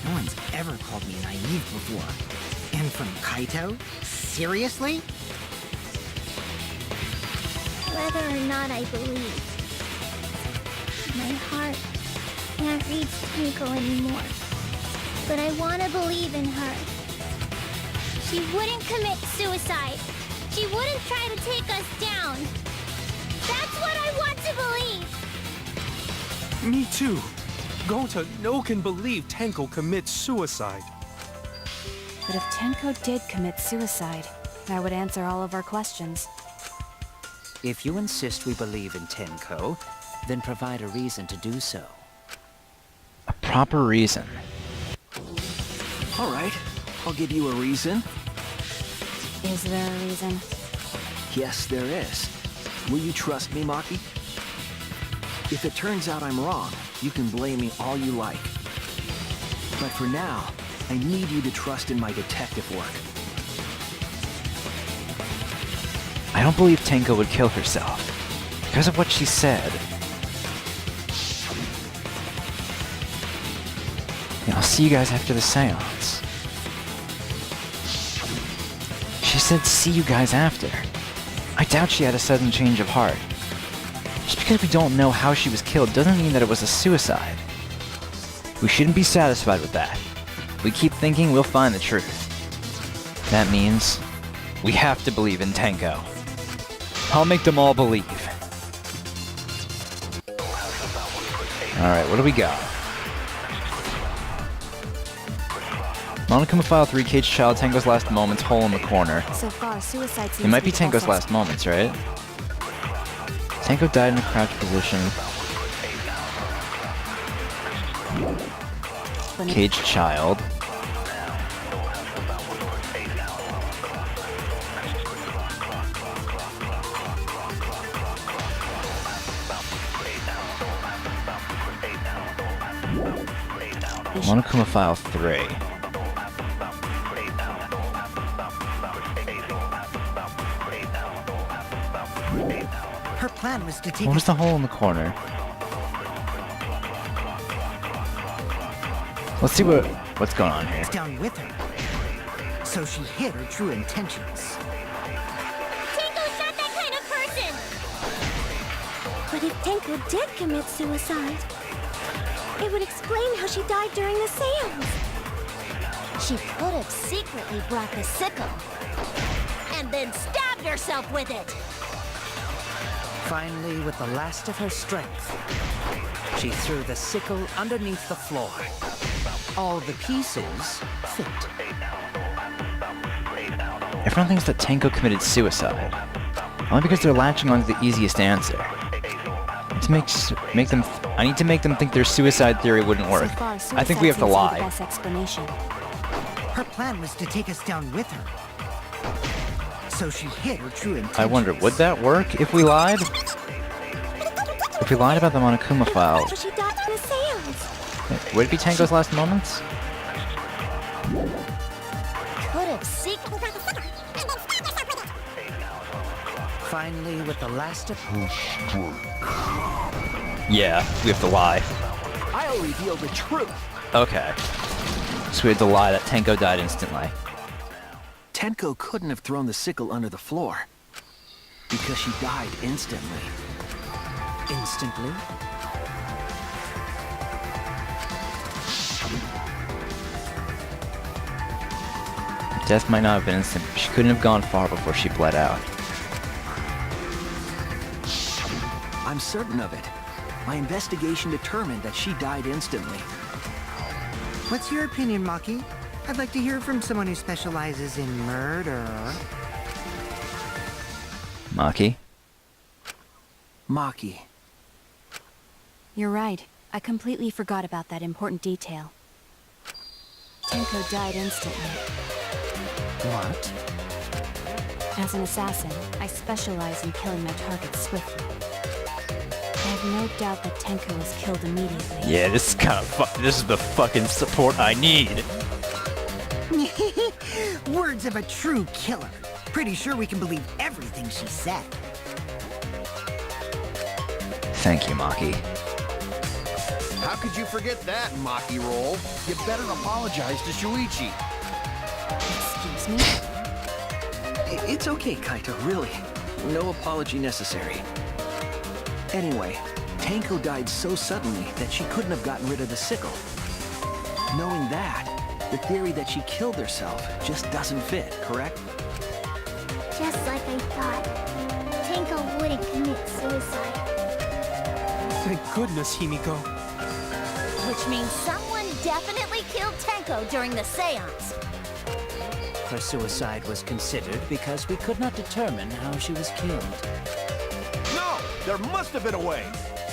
No one's ever called me naive before. And from Kaito? Seriously?
Whether or not I believe, my heart can't reach Tenko anymore. But I want to believe in her. She wouldn't commit suicide. She wouldn't try to take us down. That's what I want to believe.
Me too. Gonta no can believe Tenko commits suicide.
But if Tenko did commit suicide, that would answer all of our questions.
If you insist we believe in Tenko, then provide a reason to do so.
A proper reason.
All right, I'll give you a reason.
Is there a reason?
Yes, there is. Will you trust me, Maki? If it turns out I'm wrong, you can blame me all you like. But for now, I need you to trust in my detective work.
I don't believe Tenko would kill herself. Because of what she said. Yeah, I'll see you guys after the seance. She said see you guys after. I doubt she had a sudden change of heart. Just because we don't know how she was killed doesn't mean that it was a suicide. We shouldn't be satisfied with that. We keep thinking we'll find the truth. That means we have to believe in Tenko. I'll make them all believe. Alright, what do we got? Monokuma File 3, Cage Child, Tenko's Last Moments, Hole in the Corner.
So far, suicide seems
It might
to
be
the
Tenko's
best
last moments, right? Tenko died in a crouched position. Cage Child. Monokuma File 3.
Her plan was to take
What was the hole in the corner? Let's see what's going on here.
us down with her. So she hid her true intentions.
Tenko's not that kind of person! But if Tenko did commit suicide, it would explain how she died during the seance.
She could have secretly brought the sickle and then stabbed herself with it.
Finally, with the last of her strength, she threw the sickle underneath the floor. All the pieces fit.
Everyone thinks that Tenko committed suicide. Only because they're latching onto the easiest answer. I need to make them think their suicide theory wouldn't work.
So far,
I think we have to
suicide seems
lie.
the best explanation.
Her plan was to take us down with her. So she hid her true intentions.
I wonder, would that work if we lied? If we lied about the Monokuma File,
So she died in a seance.
would it be Tenko's last moments?
Could have secretly.
finally, with the last of...
Yeah, we have to lie.
I'll reveal the truth.
Okay. So we had to lie that Tenko died instantly.
Tenko couldn't have thrown the sickle under the floor. Because she died instantly.
Instantly?
Death might not have been instant, but she couldn't have gone far before she bled out.
I'm certain of it. My investigation determined that she died instantly.
What's your opinion, Maki? I'd like to hear from someone who specializes in murder.
Maki?
Maki.
You're right. I completely forgot about that important detail. Tenko died instantly.
What?
As an assassin, I specialize in killing my targets swiftly. I have no doubt that Tenko was killed immediately.
Yeah, this is kind of this is the fucking support I need.
Words of a true killer. Pretty sure we can believe everything she said.
Thank you, Maki.
How could you forget that, Maki Roll? You better apologize to Shuichi.
Excuse me?
It's okay, Kaito, really. No apology necessary. Anyway, Tenko died so suddenly that she couldn't have gotten rid of the sickle. Knowing that, the theory that she killed herself just doesn't fit, correct?
Just like I thought. Tenko wouldn't commit suicide.
Thank goodness, Himiko.
Which means someone definitely killed Tenko during the seance.
Her suicide was considered because we could not determine how she was killed.
No! There must have been a way!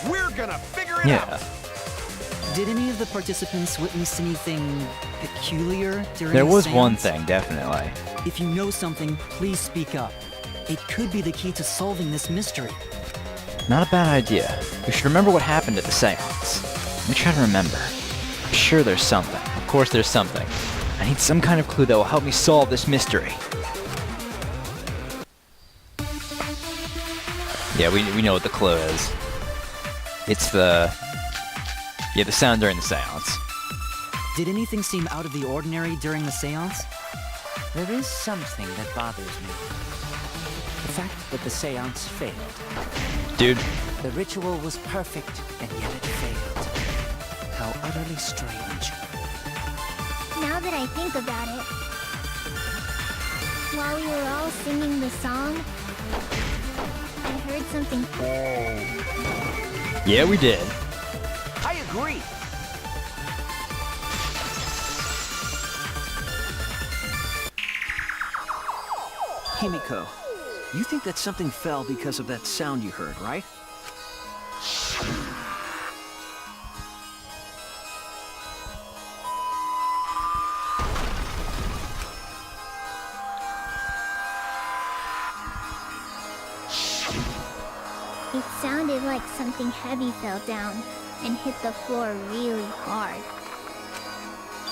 We're gonna figure it
Yeah.
out!
Did any of the participants witness anything peculiar during
There
the
was one
seance?
thing, definitely.
If you know something, please speak up. It could be the key to solving this mystery.
Not a bad idea. We should remember what happened at the seance. Let me try to remember. I'm sure there's something. Of course there's something. I need some kind of clue that will help me solve this mystery. Yeah, we know what the clue is. It's the sound during the seance.
Did anything seem out of the ordinary during the seance?
There is something that bothers me. The fact that the seance failed.
Dude,
The ritual was perfect, and yet it failed. How utterly strange.
Now that I think about it, while we were all singing the song, I heard something.
yeah, we did.
I agree. Himiko, you think that something fell because of that sound you heard, right?
It sounded like something heavy fell down and hit the floor really hard.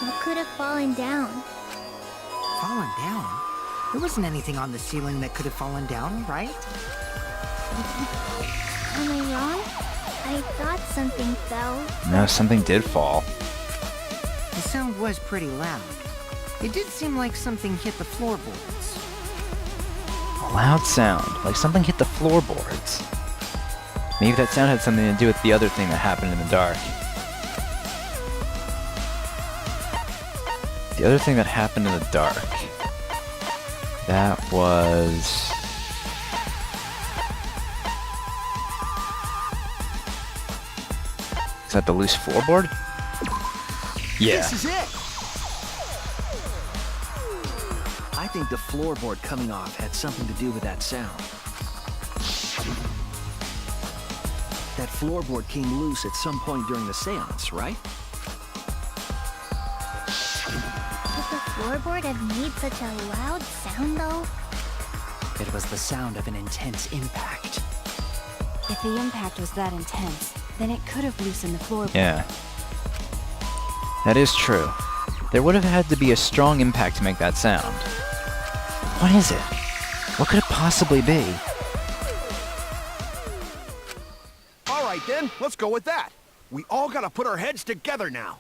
What could have fallen down?
Fallen down? There wasn't anything on the ceiling that could have fallen down, right?
Am I wrong? I thought something fell.
No, something did fall.
The sound was pretty loud. It did seem like something hit the floorboards.
A loud sound, like something hit the floorboards. Maybe that sound had something to do with the other thing that happened in the dark. The other thing that happened in the dark. That was... Is that the loose floorboard? Yeah.
This is it! I think the floorboard coming off had something to do with that sound. That floorboard came loose at some point during the seance, right?
Could the floorboard have made such a loud sound, though?
It was the sound of an intense impact.
If the impact was that intense, then it could have loosened the floorboard.
Yeah. That is true. There would have had to be a strong impact to make that sound. What is it? What could it possibly be?
right then, let's go with that. We all gotta put our heads together now.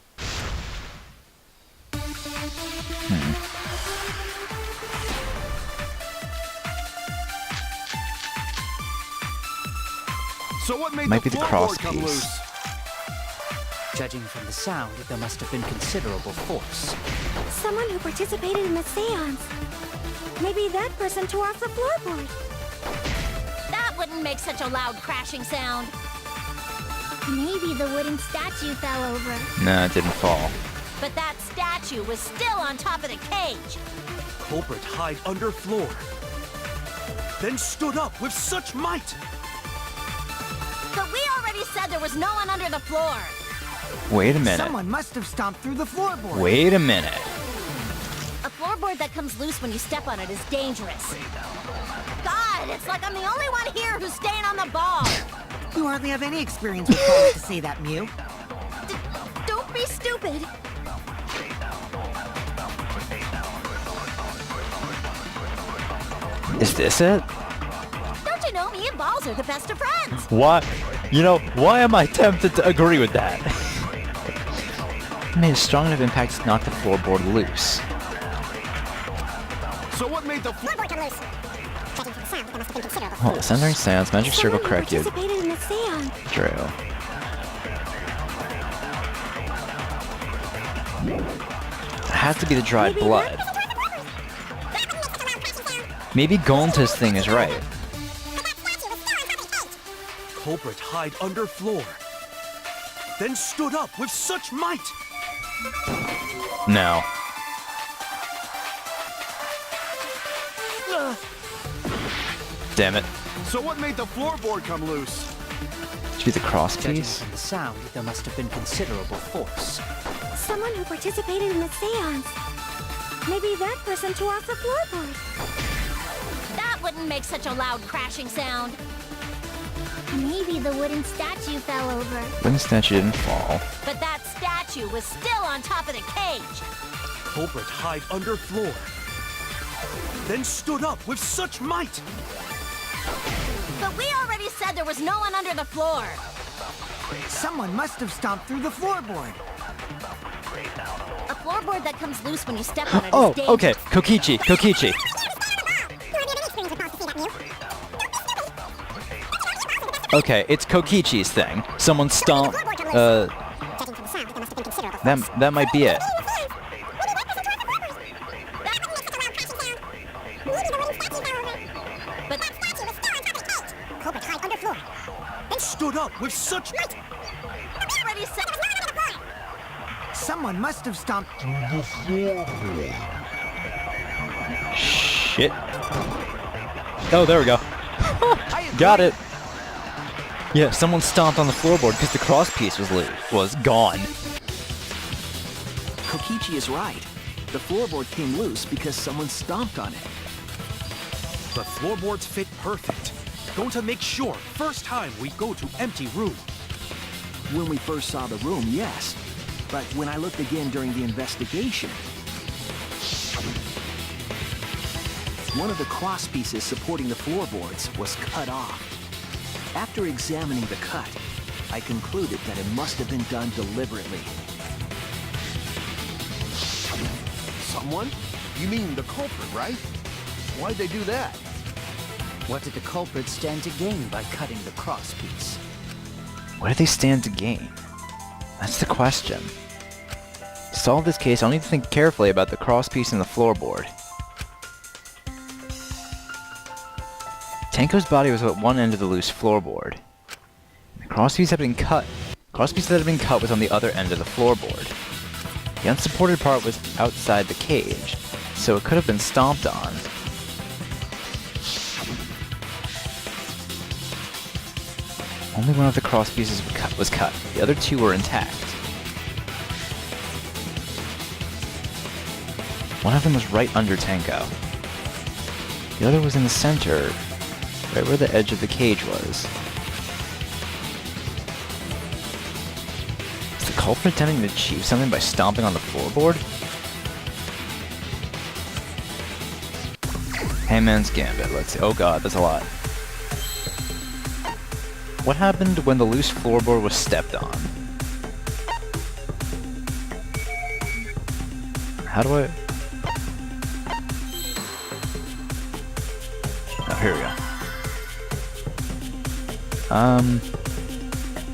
So what made
Might
the
be the
floorboard
cross
come
piece.
loose?
Judging from the sound, there must have been considerable force.
Someone who participated in the seance. Maybe that person tore off the floorboard.
That wouldn't make such a loud crashing sound.
Maybe the wooden statue fell over.
No, it didn't fall.
But that statue was still on top of the cage.
Culprit hide under floor. Then stood up with such might.
But we already said there was no one under the floor.
Wait a minute.
Someone must have stomped through the floorboard.
Wait a minute.
A floorboard that comes loose when you step on it is dangerous. God, it's like I'm the only one here who's staying on the ball.
You hardly have any experience with balls to say that, Mew.
Don't be stupid.
Is this it?
Don't you know me and balls are the best of friends?
Why? You know, why am I tempted to agree with that? It made a strong enough impact to knock the floorboard loose.
So what made the
Floorboard come loose. Judging from the sound, there must have been considerable
Oh, centering sounds, magic circle
Someone who
correct you.
participated in the seance.
True. It has to be the dried
Maybe
blood. Maybe Gonta's thing is right.
Culprit hide under floor. Then stood up with such might.
No. Damn it.
So what made the floorboard come loose?
Should be the cross
Judging
piece.
from the sound, there must have been considerable force.
Someone who participated in the seance. Maybe that person tore off the floorboard.
That wouldn't make such a loud crashing sound.
Maybe the wooden statue fell over.
Wooden statue didn't fall.
But that statue was still on top of the cage.
Culprit hide under floor. Then stood up with such might.
But we already said there was no one under the floor.
Someone must have stomped through the floorboard.
A floorboard that comes loose when you step on it is
Oh,
dangerous.
okay. Kokichi. Kokichi. Okay, it's Kokichi's thing. Someone stomped. That might be it.
But
Stood up with such might.
we already said
Someone must have stomped.
Shit. Oh, there we go. Got it. Yeah, someone stomped on the floorboard because the cross piece was gone.
Kokichi is right. The floorboard came loose because someone stomped on it.
The floorboards fit perfect. Going to make sure first time we go to empty room.
When we first saw the room, yes. But when I looked again during the investigation, one of the cross pieces supporting the floorboards was cut off. After examining the cut, I concluded that it must have been done deliberately.
Someone? You mean the culprit, right? Why'd they do that?
What did the culprit stand to gain by cutting the cross piece?
What do they stand to gain? That's the question. To solve this case, I'll need to think carefully about the cross piece and the floorboard. Tenko's body was at one end of the loose floorboard. The cross piece had been cut. The cross piece that had been cut was on the other end of the floorboard. The unsupported part was outside the cage, so it could have been stomped on. Only one of the cross pieces was cut. The other two were intact. One of them was right under Tenko. The other was in the center, right where the edge of the cage was. Is the culprit attempting to achieve something by stomping on the floorboard? Hangman's Gambit, let's see. Oh god, that's a lot. What happened when the loose floorboard was stepped on? How do I... Oh, here we go.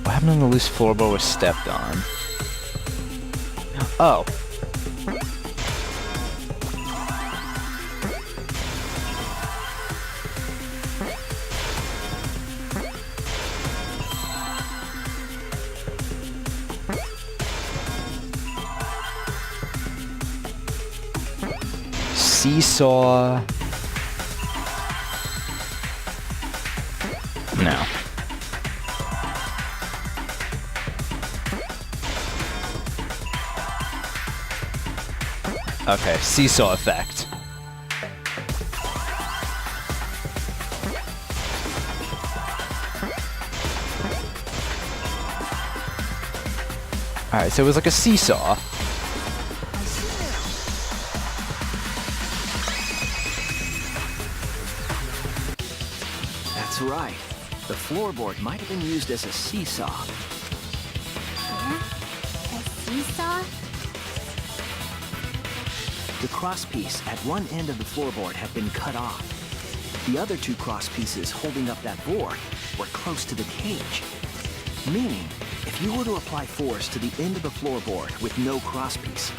What happened when the loose floorboard was stepped on? Oh. Seesaw. No. Okay, seesaw effect. Alright, so it was like a seesaw.
That's right. The floorboard might have been used as a seesaw.
Yeah? A seesaw?
The crosspiece at one end of the floorboard had been cut off. The other two crosspieces holding up that board were close to the cage. Meaning, if you were to apply force to the end of the floorboard with no crosspiece,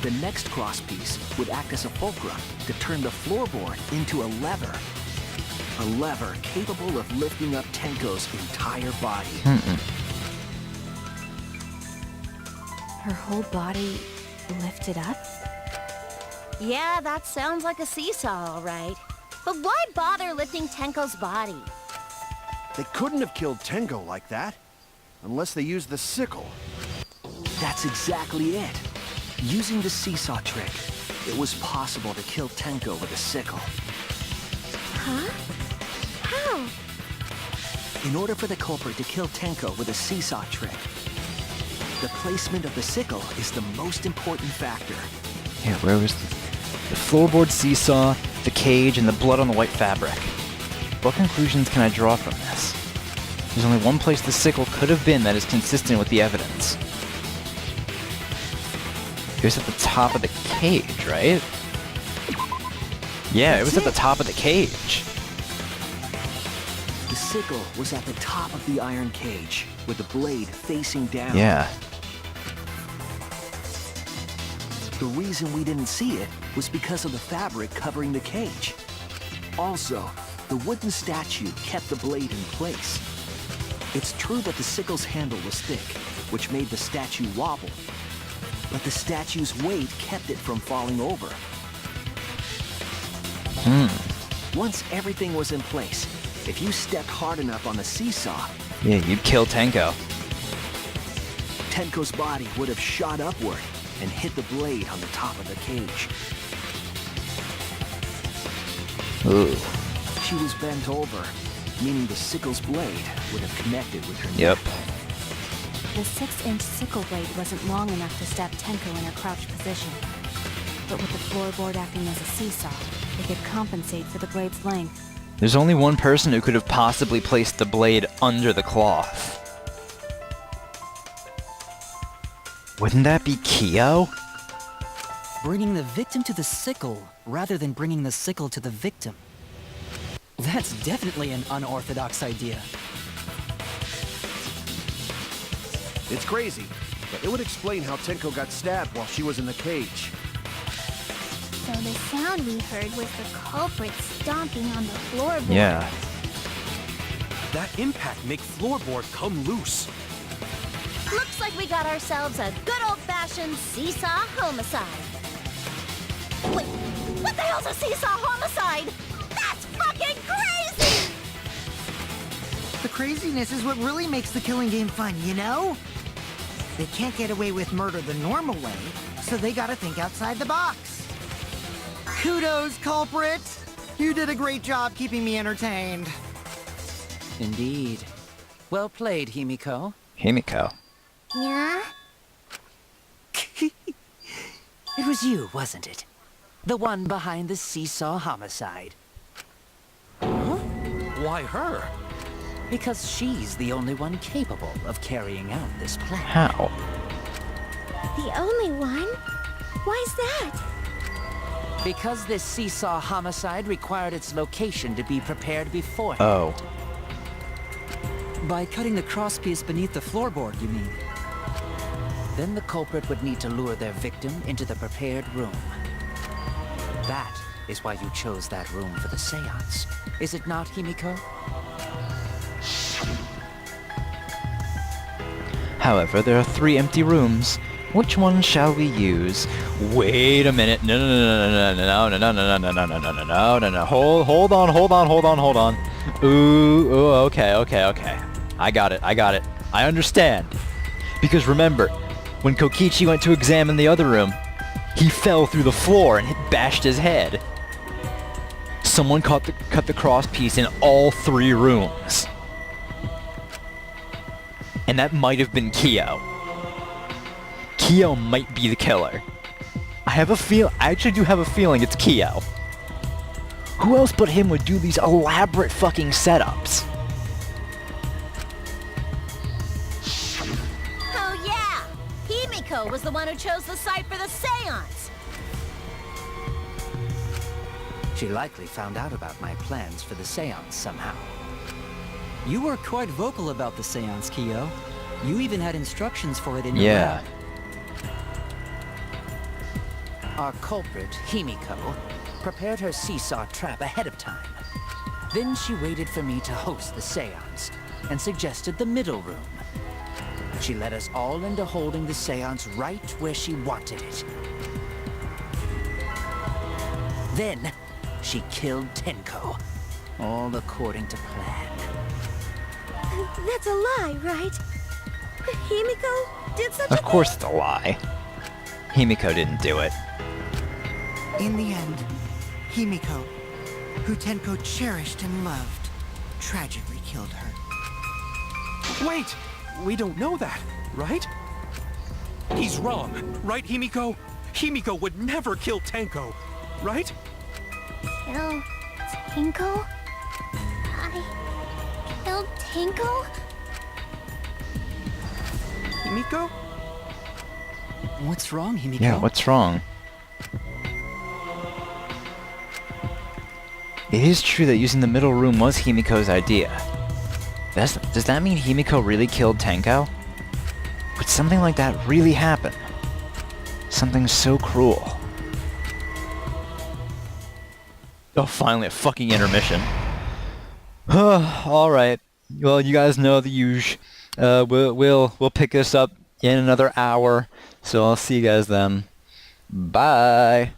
the next crosspiece would act as a fulcrum to turn the floorboard into a lever. A lever capable of lifting up Tenko's entire body.
Her whole body lifted up?
Yeah, that sounds like a seesaw, all right. But why bother lifting Tenko's body?
They couldn't have killed Tenko like that. Unless they used the sickle.
That's exactly it. Using the seesaw trick, it was possible to kill Tenko with a sickle.
Huh? How?
In order for the culprit to kill Tenko with a seesaw trick, the placement of the sickle is the most important factor.
Yeah, where was the floorboard, seesaw, the cage, and the blood on the white fabric? What conclusions can I draw from this? There's only one place the sickle could have been that is consistent with the evidence. It was at the top of the cage, right? Yeah, it was at the top of the cage.
The sickle was at the top of the iron cage, with the blade facing down.
Yeah.
The reason we didn't see it was because of the fabric covering the cage. Also, the wooden statue kept the blade in place. It's true that the sickle's handle was thick, which made the statue wobble. But the statue's weight kept it from falling over. Once everything was in place, if you stepped hard enough on the seesaw,
Yeah, you'd kill Tenko.
Tenko's body would have shot upward and hit the blade on the top of the cage.
Ooh.
She was bent over, meaning the sickle's blade would have connected with her
Yep.
neck.
The 6-inch sickle blade wasn't long enough to stab Tenko in her crouched position. But with the floorboard acting as a seesaw, it could compensate for the blade's length.
There's only one person who could have possibly placed the blade under the cloth. Wouldn't that be Kyo?
Bringing the victim to the sickle rather than bringing the sickle to the victim. That's definitely an unorthodox idea.
It's crazy, but it would explain how Tenko got stabbed while she was in the cage.
So the sound we heard was the culprit stomping on the floorboard.
Yeah.
That impact make floorboard come loose.
Looks like we got ourselves a good old-fashioned seesaw homicide. Wait, what the hell's a seesaw homicide? That's fucking crazy!
The craziness is what really makes the killing game fun, you know? They can't get away with murder the normal way, so they gotta think outside the box. Kudos, culprit! You did a great job keeping me entertained.
Indeed. Well played, Himiko.
Himiko.
Yeah?
It was you, wasn't it? The one behind the seesaw homicide.
Why her?
Because she's the only one capable of carrying out this plan.
How?
The only one? Why's that?
Because this seesaw homicide required its location to be prepared beforehand.
Oh.
By cutting the crosspiece beneath the floorboard, you mean?
Then the culprit would need to lure their victim into the prepared room. That is why you chose that room for the seance. Is it not, Himiko?
However, there are 3 empty rooms. Which one shall we use? Wait a minute. No. Hold on. Ooh, okay. I got it. I understand. Because remember, when Kokichi went to examine the other room, he fell through the floor and bashed his head. Someone cut the cross piece in all 3 rooms. And that might have been Kyo. Kyo might be the killer. I actually do have a feeling it's Kyo. Who else but him would do these elaborate fucking setups?
Oh yeah! Himiko was the one who chose the site for the seance!
She likely found out about my plans for the seance somehow.
You were quite vocal about the seance, Kyo. You even had instructions for it in your
Yeah.
lab.
Our culprit, Himiko, prepared her seesaw trap ahead of time. Then she waited for me to host the seance and suggested the middle room. She led us all into holding the seance right where she wanted it. Then, she killed Tenko, all according to plan.
That's a lie, right? Himiko did such a
Of course it's a lie. Himiko didn't do it.
In the end, Himiko, who Tenko cherished and loved, tragically killed her.
Wait! We don't know that, right? He's wrong, right, Himiko? Himiko would never kill Tenko, right?
Kill Tenko? I killed Tenko?
Himiko?
What's wrong, Himiko?
Yeah, what's wrong? It is true that using the middle room was Himiko's idea. Does that mean Himiko really killed Tenko? Would something like that really happen? Something so cruel. Oh, finally a fucking intermission. Alright. Well, you guys know the usual. We'll pick this up in another hour. So I'll see you guys then. Bye.